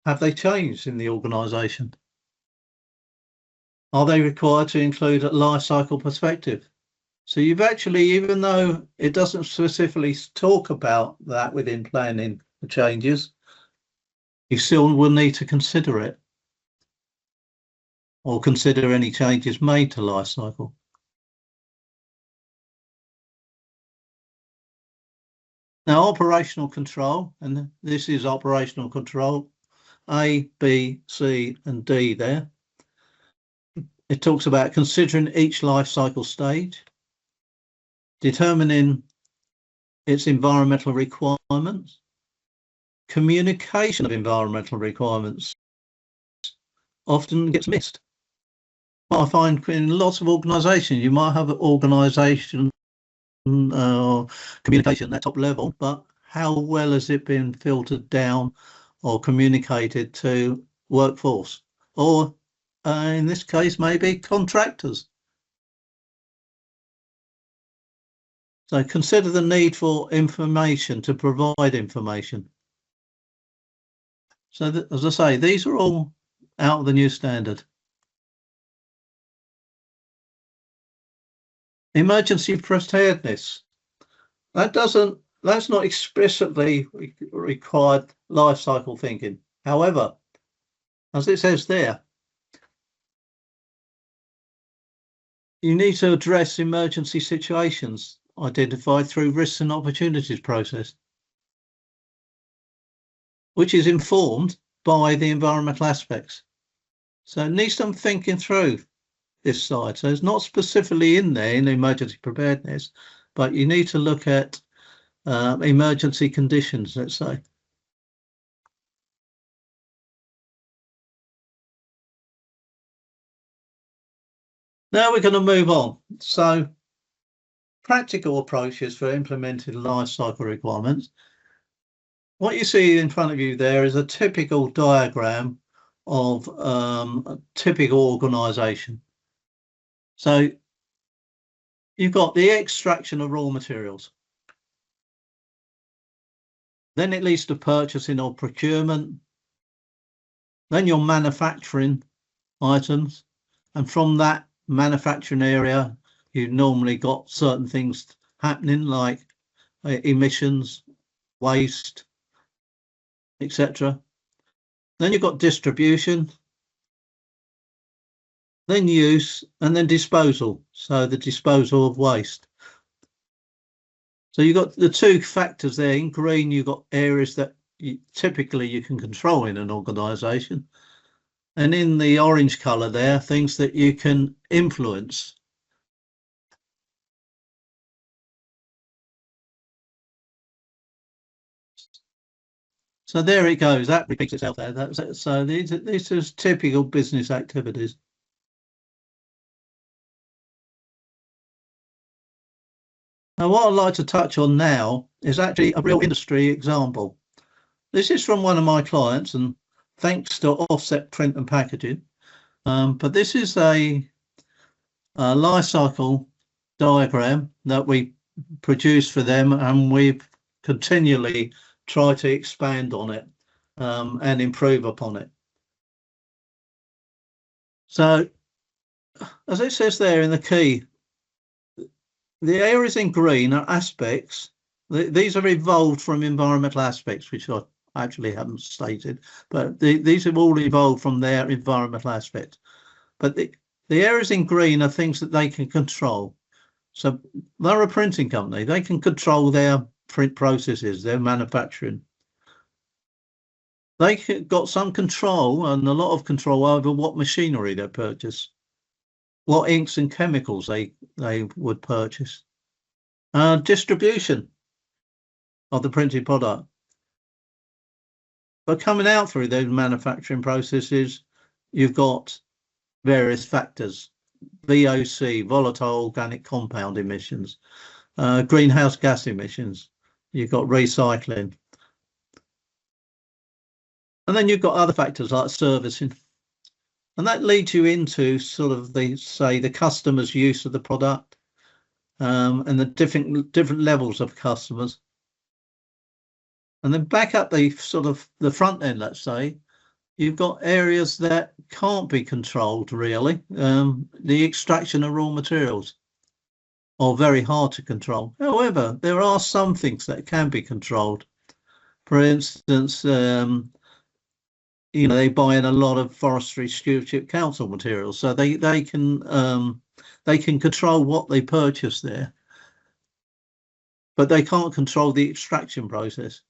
Have they changed in the organisation? Are they required to include a life cycle perspective? So you've actually, even though it doesn't specifically talk about that within planning the changes, you still will need to consider it or consider any changes made to life cycle. Now, operational control, and this is operational control, A, B, C, and D there. It talks about considering each life cycle stage, determining its environmental requirements, communication of environmental requirements often gets missed. I find in lots of organisations, you might have an organisation communication at top level, but how well has it been filtered down or communicated to workforce, or in this case maybe contractors? So consider the need for information, to provide information. So as I say, these are all out of the new standard. Emergency preparedness. That's not explicitly required life cycle thinking. However, as it says there, you need to address emergency situations identified through risks and opportunities process, which is informed by the environmental aspects. So it needs some thinking through this side. So it's not specifically in there in emergency preparedness, but you need to look at emergency conditions, let's say. Now we're going to move on. So practical approaches for implementing life cycle requirements. What you see in front of you there is a typical diagram of a typical organisation. So you've got the extraction of raw materials. Then it leads to purchasing or procurement. Then your manufacturing items. And from that manufacturing area, you've normally got certain things happening like emissions, waste, etc. Then you've got distribution, then use, and then disposal. So the disposal of waste. So you've got the two factors there. In green, you've got areas that typically you can control in an organisation. And in the orange colour there, things that you can influence. So there it goes. That repeats itself there. So these are typical business activities. Now, what I'd like to touch on now is actually a real industry example. This is from one of my clients, and thanks to Offset Print and Packaging. But this is a life cycle diagram that we produce for them, and we've continually tried to expand on it and improve upon it. So, as it says there in the key, the areas in green are aspects. These are evolved from environmental aspects, which actually haven't stated, but these have all evolved from their environmental aspect. But the areas in green are things that they can control. So they're a printing company. They can control their print processes, their manufacturing. They got some control and a lot of control over what machinery they purchase, what inks and chemicals they would purchase, distribution of the printed product. But coming out through those manufacturing processes, you've got various factors: VOC, volatile organic compound emissions, greenhouse gas emissions. You've got recycling. And then you've got other factors like servicing. And that leads you into sort of the customer's use of the product, and the different levels of customers. And then back up the sort of the front end, let's say, you've got areas that can't be controlled really. The extraction of raw materials are very hard to control. However, there are some things that can be controlled. For instance, they buy in a lot of Forestry Stewardship Council materials, so they can control what they purchase there, but they can't control the extraction process.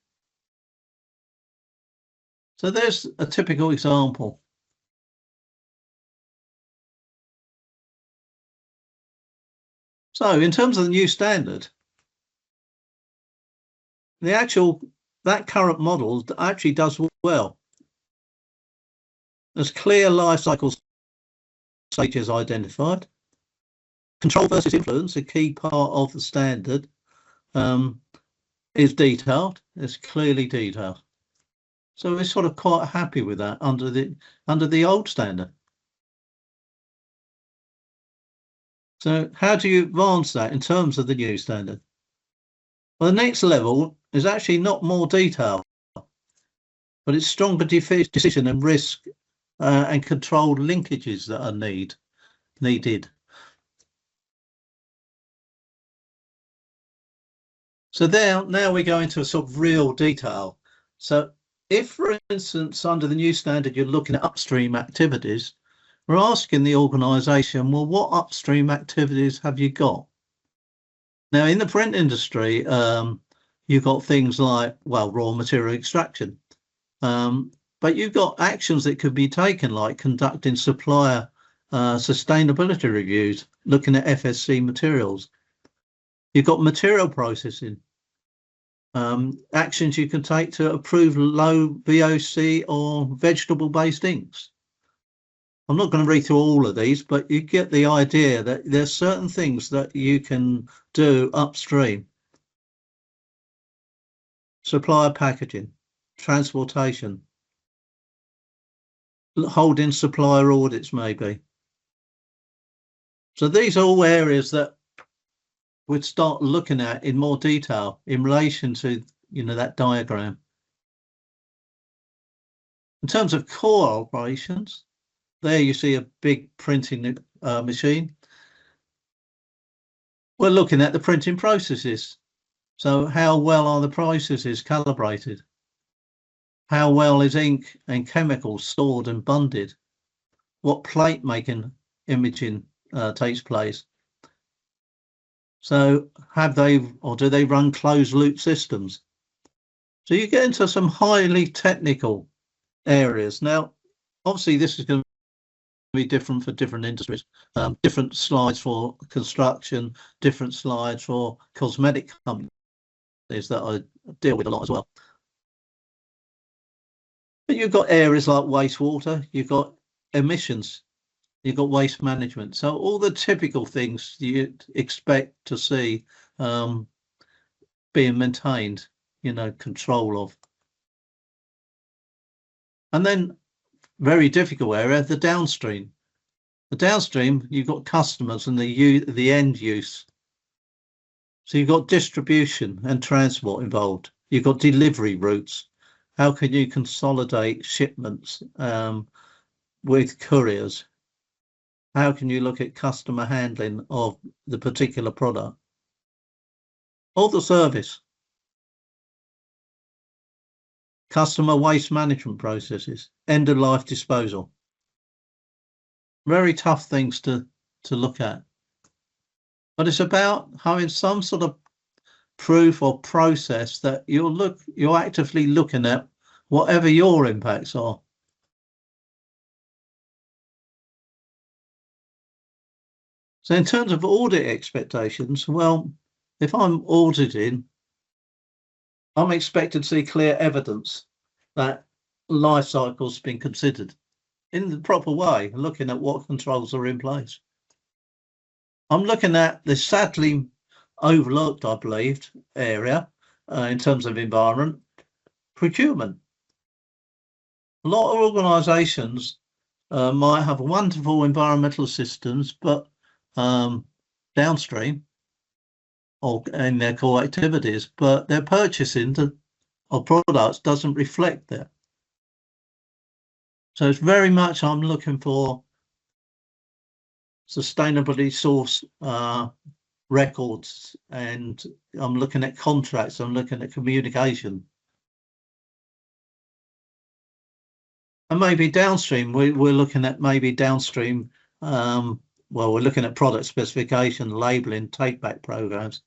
So there's a typical example. So in terms of the new standard, that current model actually does well. There's clear life cycle stages identified. Control versus influence, a key part of the standard, is detailed. It's clearly detailed. So we're sort of quite happy with that under the old standard. So how do you advance that in terms of the new standard? Well, the next level is actually not more detail, but it's stronger decision and risk and controlled linkages that are needed. So now we go into a sort of real detail. So if, for instance, under the new standard, you're looking at upstream activities, we're asking the organisation, well, what upstream activities have you got? Now, in the print industry, you've got things like, well, raw material extraction, but you've got actions that could be taken, like conducting supplier sustainability reviews, looking at FSC materials. You've got material processing, actions you can take to approve low VOC or vegetable-based inks. I'm not going to read through all of these, but you get the idea that there's certain things that you can do upstream. Supplier packaging, transportation, holding supplier audits maybe. So these are all areas that we'd start looking at in more detail in relation to, that diagram. In terms of core operations, there you see a big printing machine. We're looking at the printing processes. So how well are the processes calibrated? How well is ink and chemicals stored and bundled? What plate making imaging takes place? So do they run closed loop systems? So you get into some highly technical areas. Now, obviously this is going to be different for different industries. Different slides for construction, different slides for cosmetic companies that I deal with a lot as well. But you've got areas like wastewater, you've got emissions, you've got waste management. So all the typical things you'd expect to see being maintained, control of. And then very difficult area, the downstream. The downstream, you've got customers and the end use. So you've got distribution and transport involved. You've got delivery routes. How can you consolidate shipments with couriers? How can you look at customer handling of the particular product? Or the service. customer waste management processes, end-of-life disposal. Very tough things to look at. But it's about having some sort of proof or process that you're actively looking at whatever your impacts are. So in terms of audit expectations, well, if I'm auditing, I'm expected to see clear evidence that life cycle's been considered in the proper way, looking at what controls are in place. I'm looking at the sadly overlooked, I believe, area in terms of environment, procurement. A lot of organisations might have wonderful environmental systems, but downstream or in their core activities, but their purchasing of products doesn't reflect that. So it's very much I'm looking for sustainability source records, and I'm looking at contracts, I'm looking at communication. And maybe downstream, we're looking at maybe downstream, well, we're looking at product specification, labelling, take-back programs.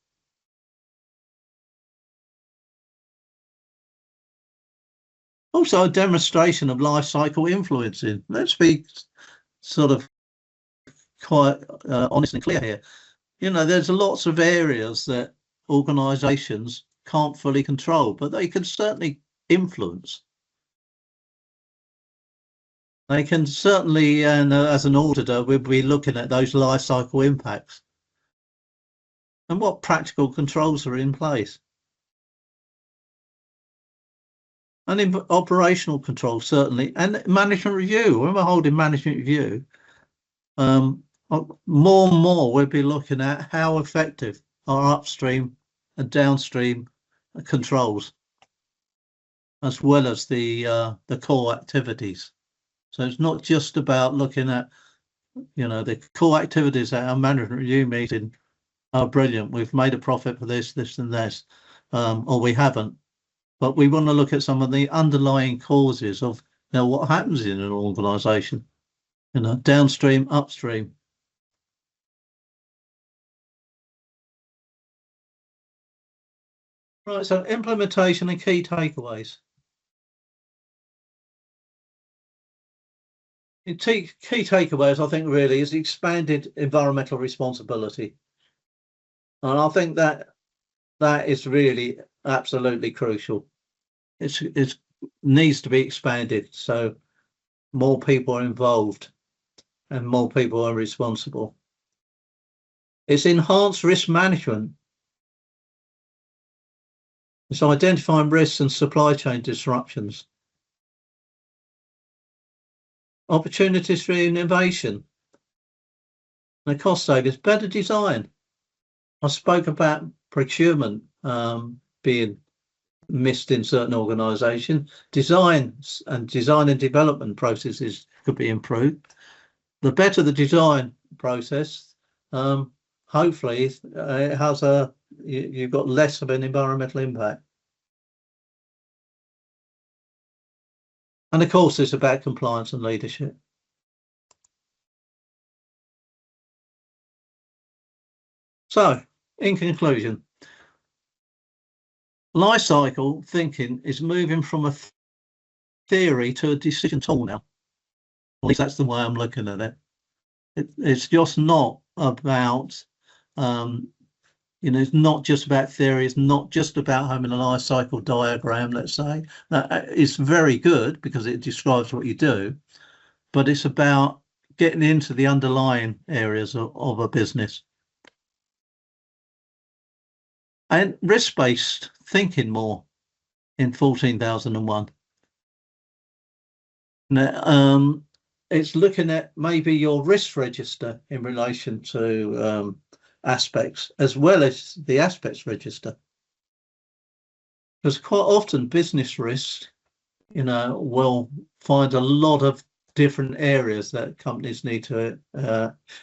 Also a demonstration of life cycle influencing. Let's be sort of quite honest and clear here. You know, there's lots of areas that organisations can't fully control, but they can certainly influence. They can certainly, and as an auditor, we'll be looking at those life cycle impacts and what practical controls are in place. And in operational control, certainly, and management review. When we're holding management review, more and more we'll be looking at how effective are upstream and downstream controls, as well as the core activities. So it's not just about looking at, you know, the core activities at our management review meeting are brilliant. We've made a profit for this, this, and this, or we haven't. But we want to look at some of the underlying causes of, you know, what happens in an organisation, you know, downstream, upstream. Right, so implementation and key takeaways. The key takeaways, I think, really is expanded environmental responsibility. And I think that is really absolutely crucial. It needs to be expanded so more people are involved and more people are responsible. It's enhanced risk management. It's identifying risks and supply chain disruptions. Opportunities for innovation. And cost savings, better design. I spoke about procurement being missed in certain organisations. Design and development processes could be improved. The better the design process, hopefully it has you've got less of an environmental impact. And of course, it's about compliance and leadership. So, in conclusion, life cycle thinking is moving from a theory to a decision tool now. At least that's the way I'm looking at it. It's just not about, you know, it's not just about theory. It's not just about having a life cycle diagram, let's say. It's very good because it describes what you do, but it's about getting into the underlying areas of a business. And risk-based thinking more in 14,001. Now, it's looking at maybe your risk register in relation to aspects as well as the aspects register. Because quite often business risk, you know, will find a lot of different areas that companies need to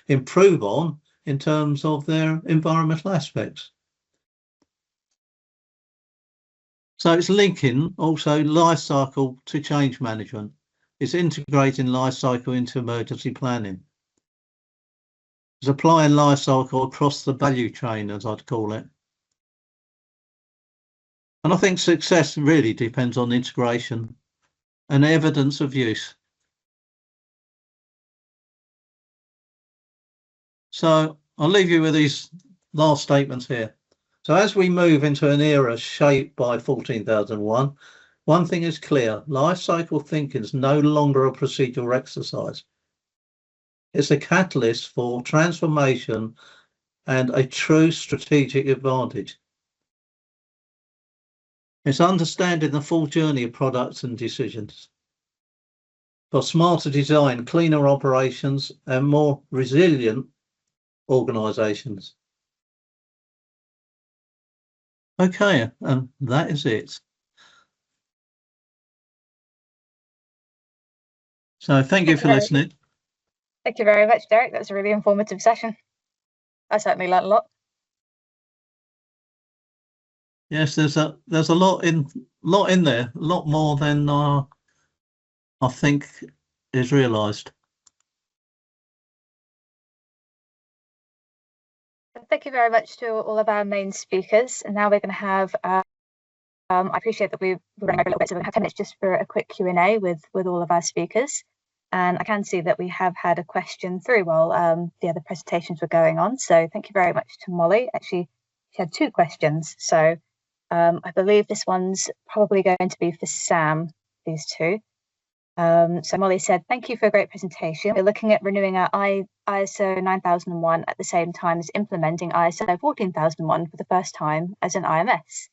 improve on in terms of their environmental aspects. So it's linking also life cycle to change management. It's integrating life cycle into emergency planning. It's applying life cycle across the value chain, as I'd call it. And I think success really depends on integration and evidence of use. So I'll leave you with these last statements here. So as we move into an era shaped by 14,001, one thing is clear: life cycle thinking is no longer a procedural exercise. It's a catalyst for transformation and a true strategic advantage. It's understanding the full journey of products and decisions for smarter design, cleaner operations, and more resilient organisations. Okay, and that is it. So thank you for listening. Thank you very much, Derek. That was a really informative session. I certainly learned a lot. Yes, there's a lot in there, a lot more than I think is realised. Thank you very much to all of our main speakers. And now we're going to have, I appreciate that we're running over a little bit, so we're going to have 10 minutes just for a quick Q&A with all of our speakers. And I can see that we have had a question through while the other presentations were going on. So thank you very much to Molly. Actually, she had 2 questions. So I believe this one's probably going to be for Sam, these 2. So Molly said, thank you for a great presentation. We're looking at renewing our ISO 9001 at the same time as implementing ISO 14001 for the first time as an IMS.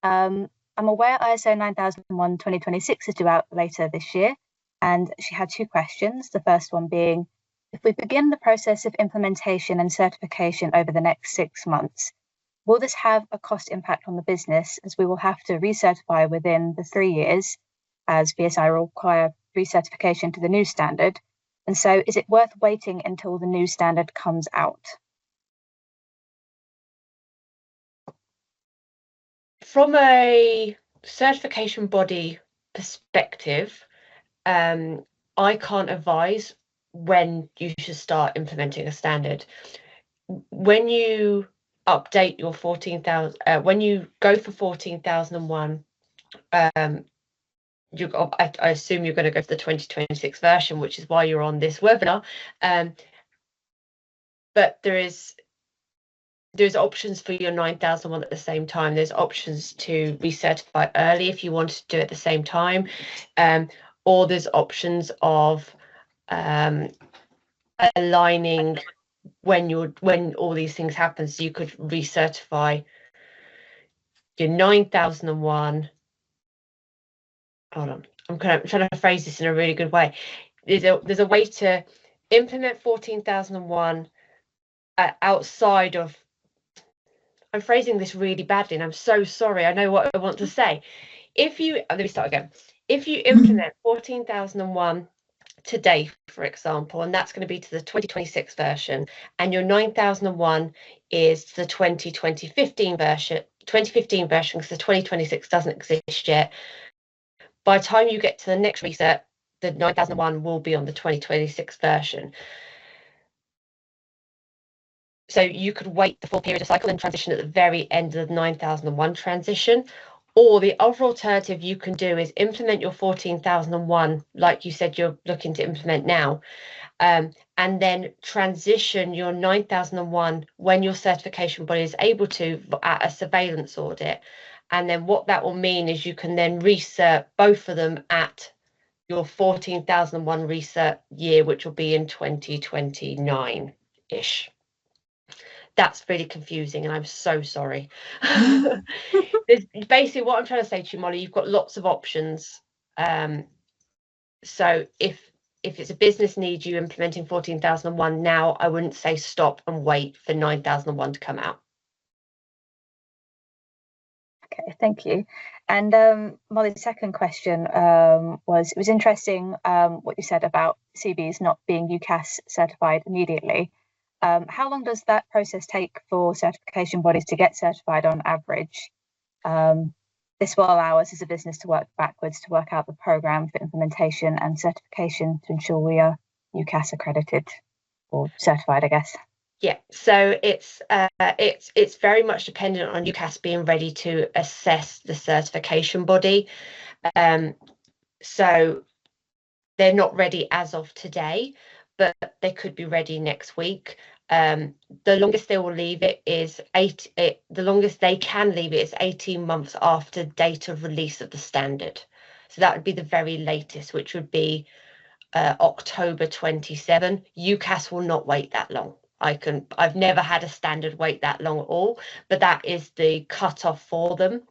I'm aware ISO 9001 2026 is due out later this year, and she had 2 questions. The first one being, if we begin the process of implementation and certification over the next 6 months, will this have a cost impact on the business, as we will have to recertify within the 3 years, as BSI will require recertification to the new standard? And so is it worth waiting until the new standard comes out? From a certification body perspective, I can't advise when you should start implementing a standard. When you update your 14,000, when you go for 14,001, I assume you're going to go for the 2026 version, which is why you're on this webinar. But there's options for your 9001 at the same time. There's options to recertify early if you want to do it at the same time, or there's options of aligning when all these things happen. So you could recertify your 9001. Hold on, I'm trying to phrase this in a really good way. There's a way to implement 14,001 outside of. I'm phrasing this really badly, and I'm so sorry. I know what I want to say. Let me start again. If you implement 14,001 today, for example, and that's going to be to the 2026 version, and your 9001 is to the 2015 version, because the 2026 doesn't exist yet. By the time you get to the next reset, the 9001 will be on the 2026 version. So you could wait the full period of cycle and transition at the very end of the 9001 transition. Or the other alternative you can do is implement your 14,001, like you said you're looking to implement now, and then transition your 9001 when your certification body is able to at a surveillance audit. And then what that will mean is you can then recert both of them at your 14,001 recert year, which will be in 2029-ish. That's really confusing, and I'm so sorry. Basically what I'm trying to say to you, Molly, you've got lots of options. So if it's a business need you implementing 14,001 now, I wouldn't say stop and wait for 9001 to come out. Okay, thank you. And Molly's second question was, it was interesting what you said about CBs not being UCAS certified immediately. How long does that process take for certification bodies to get certified on average? This will allow us as a business to work backwards to work out the programme for implementation and certification to ensure we are UCAS accredited or certified, I guess. Yeah, so it's very much dependent on UCAS being ready to assess the certification body. So they're not ready as of today, but they could be ready next week. The longest they will leave it is the longest they can leave it is 18 months after date of release of the standard. So that would be the very latest, which would be October 27. UCAS will not wait that long. I've never had a standard wait that long at all, but that is the cutoff for them.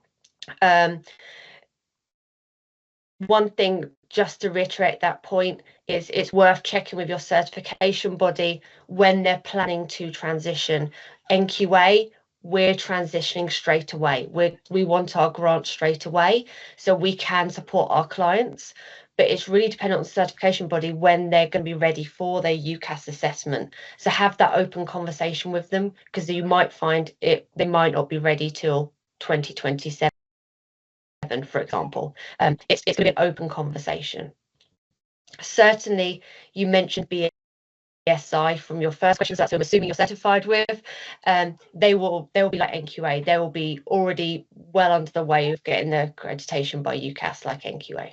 One thing, just to reiterate that point, is it's worth checking with your certification body when they're planning to transition. NQA, we're transitioning straight away. We want our grant straight away, so we can support our clients. But it's really dependent on the certification body when they're going to be ready for their UCAS assessment. So have that open conversation with them, because you might find they might not be ready till 2027. For example, it's going to be an open conversation. Certainly, you mentioned BSI from your first question, so that's what I'm assuming you're certified with. They will be like NQA. They will be already well under the way of getting the accreditation by UCAS like NQA.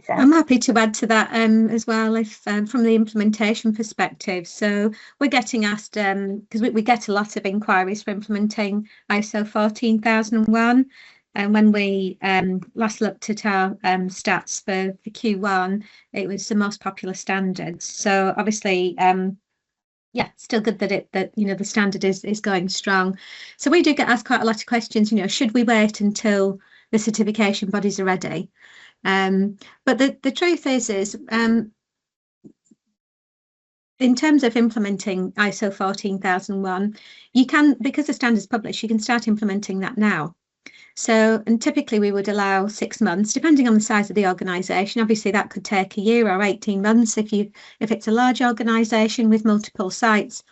I'm happy to add to that as well, if from the implementation perspective. So we're getting asked, because we get a lot of inquiries for implementing ISO 14001. And when we last looked at our stats for Q1, it was the most popular standard. So obviously, yeah, still good that the standard is going strong. So we do get asked quite a lot of questions. Should we wait until the certification bodies are ready? But the truth is in terms of implementing ISO 14001, you can, because the standard's published, you can start implementing that now. So, and typically we would allow 6 months, depending on the size of the organisation. Obviously, that could take a year or 18 months if it's a large organisation with multiple sites.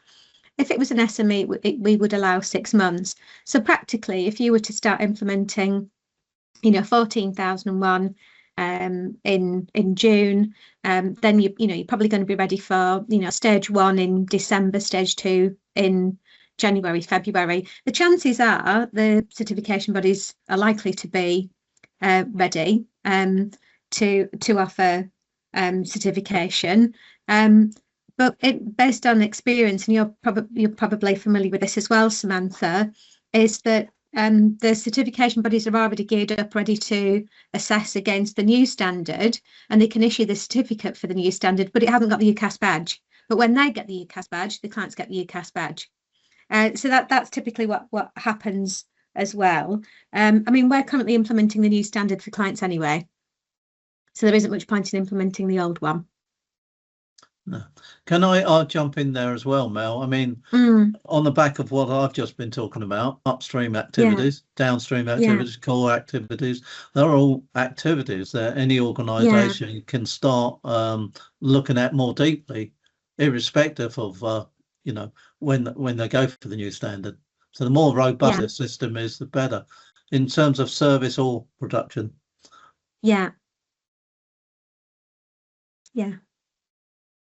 If it was an SME, we would allow 6 months. So practically, if you were to start implementing, 14001 in June, then you're probably going to be ready for stage 1 in December, stage 2 in January, February. The chances are the certification bodies are likely to be ready to offer certification. But based on experience, and you're probably familiar with this as well, Samantha, is that the certification bodies are already geared up, ready to assess against the new standard, and they can issue the certificate for the new standard, but it hasn't got the UCAS badge. But when they get the UCAS badge, the clients get the UCAS badge. So that's typically what happens as well. We're currently implementing the new standard for clients anyway, so there isn't much point in implementing the old one. No. Can I'll jump in there as well, Mel? On the back of what I've just been talking about, upstream activities, downstream activities, core activities, they're all activities that any organisation can start looking at more deeply, irrespective of when they go for the new standard. So the more robust the system is, the better in terms of service or production. Yeah.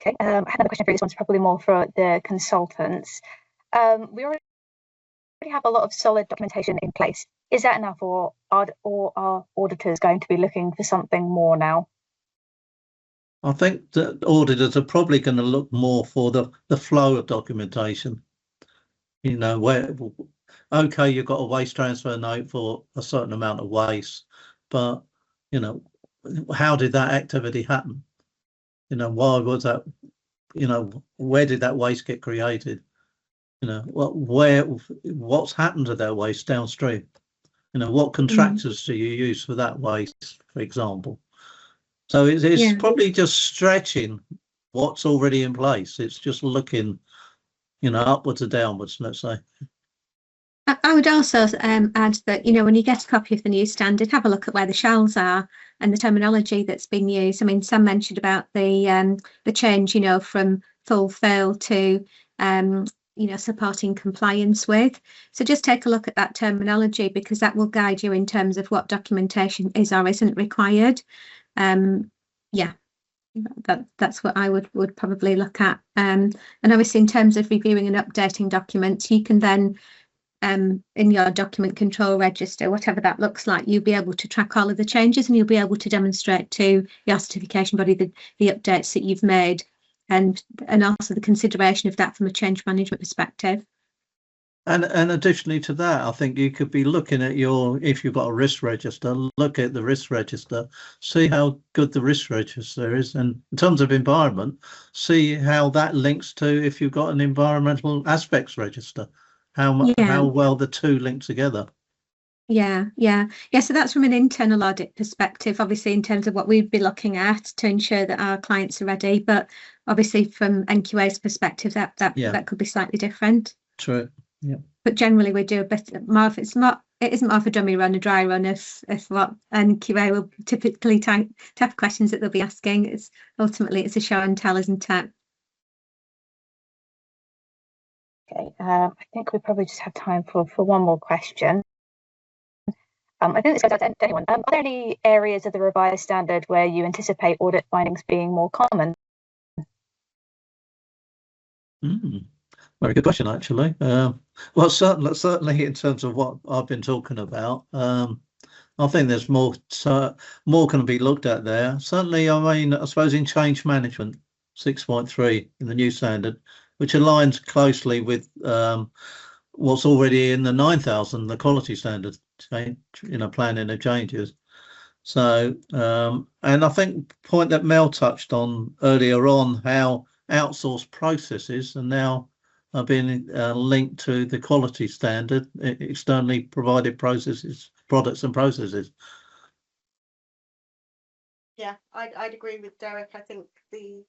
Okay, I had another question for you. This one's probably more for the consultants. We already have a lot of solid documentation in place. Is that enough, or are auditors going to be looking for something more now? I think that auditors are probably going to look more for the flow of documentation. Where, okay, you've got a waste transfer note for a certain amount of waste, but how did that activity happen? Why was that? Where did that waste get created? What's happened to that waste downstream? What contractors do you use for that waste, for example? So it's probably just stretching what's already in place. It's just looking, upwards or downwards, let's say. I would also add that, when you get a copy of the new standard, have a look at where the shells are and the terminology that's been used. Sam mentioned about the change, from fulfill to, supporting compliance with. So just take a look at that terminology, because that will guide you in terms of what documentation is or isn't required. Yeah, that's what I would probably look at. And obviously in terms of reviewing and updating documents, you can then in your document control register, whatever that looks like, you'll be able to track all of the changes, and you'll be able to demonstrate to your certification body the updates that you've made, and also the consideration of that from a change management perspective. And additionally to that, I think you could be looking at if you've got a risk register, look at the risk register, see how good the risk register is, and in terms of environment, see how that links to if you've got an environmental aspects register, how well the two link together. Yeah. So that's from an internal audit perspective, obviously, in terms of what we'd be looking at to ensure that our clients are ready. But obviously, from NQA's perspective, that could be slightly different. True. Yeah. But generally, we do a bit more. It isn't more of a dummy run, a dry run. If what NQA will typically type of questions that they'll be asking, it's ultimately a show and tell, isn't it? Okay, I think we probably just have time for one more question. I think this goes out to anyone. Are there any areas of the revised standard where you anticipate audit findings being more common? Very good question, actually. Well, certainly in terms of what I've been talking about, I think there's more can be looked at there. Certainly, I suppose in change management 6.3 in the new standard, which aligns closely with what's already in the 9000, the quality standard, planning of changes. So, and I think the point that Mel touched on earlier on, how outsourced processes are now being linked to the quality standard, externally provided processes, products and processes. Yeah, I'd agree with Derek. I think the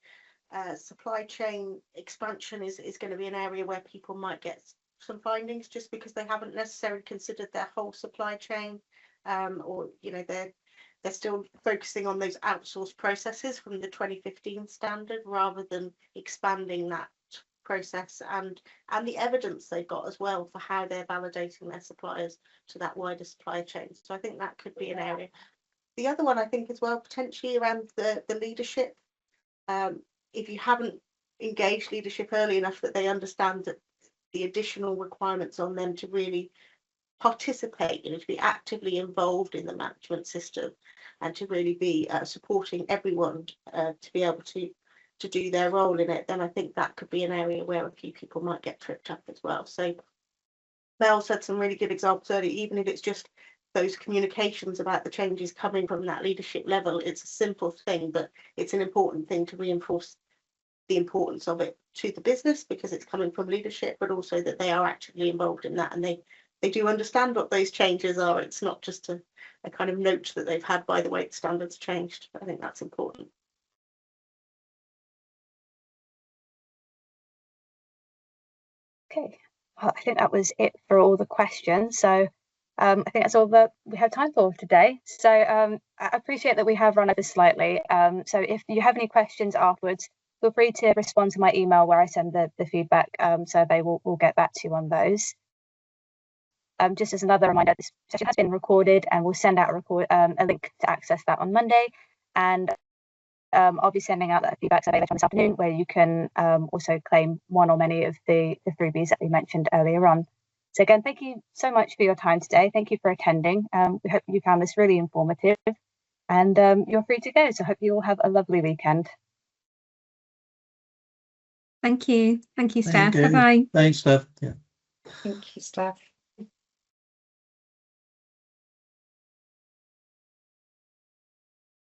supply chain expansion is going to be an area where people might get some findings just because they haven't necessarily considered their whole supply chain, or they're still focusing on those outsourced processes from the 2015 standard rather than expanding that process and the evidence they've got as well for how they're validating their suppliers to that wider supply chain. So I think that could be an area. The other one I think as well, potentially around the leadership. If you haven't engaged leadership early enough that they understand that the additional requirements on them to really participate, to be actively involved in the management system and to really be supporting everyone to be able to do their role in it, then I think that could be an area where a few people might get tripped up as well. So Mel said some really good examples earlier, even if it's just those communications about the changes coming from that leadership level. It's a simple thing, but it's an important thing to reinforce the importance of it to the business because it's coming from leadership, but also that they are actively involved in that and they do understand what those changes are. It's not just a kind of note that they've had by the way the standards changed. I think that's important. Okay, I think that was it for all the questions. So I think that's all that we have time for today. So I appreciate that we have run over slightly. So if you have any questions afterwards, feel free to respond to my email where I send the feedback survey. We'll get back to you on those. Just as another reminder, this session has been recorded and we'll send out a link to access that on Monday. And I'll be sending out that feedback survey later on this afternoon where you can also claim one or many of the freebies that we mentioned earlier on. So again, thank you so much for your time today. Thank you for attending. We hope you found this really informative and you're free to go. So I hope you all have a lovely weekend. Thank you. Thank you, Steph. Bye-bye. Thanks, Steph. Yeah. Thank you, Steph.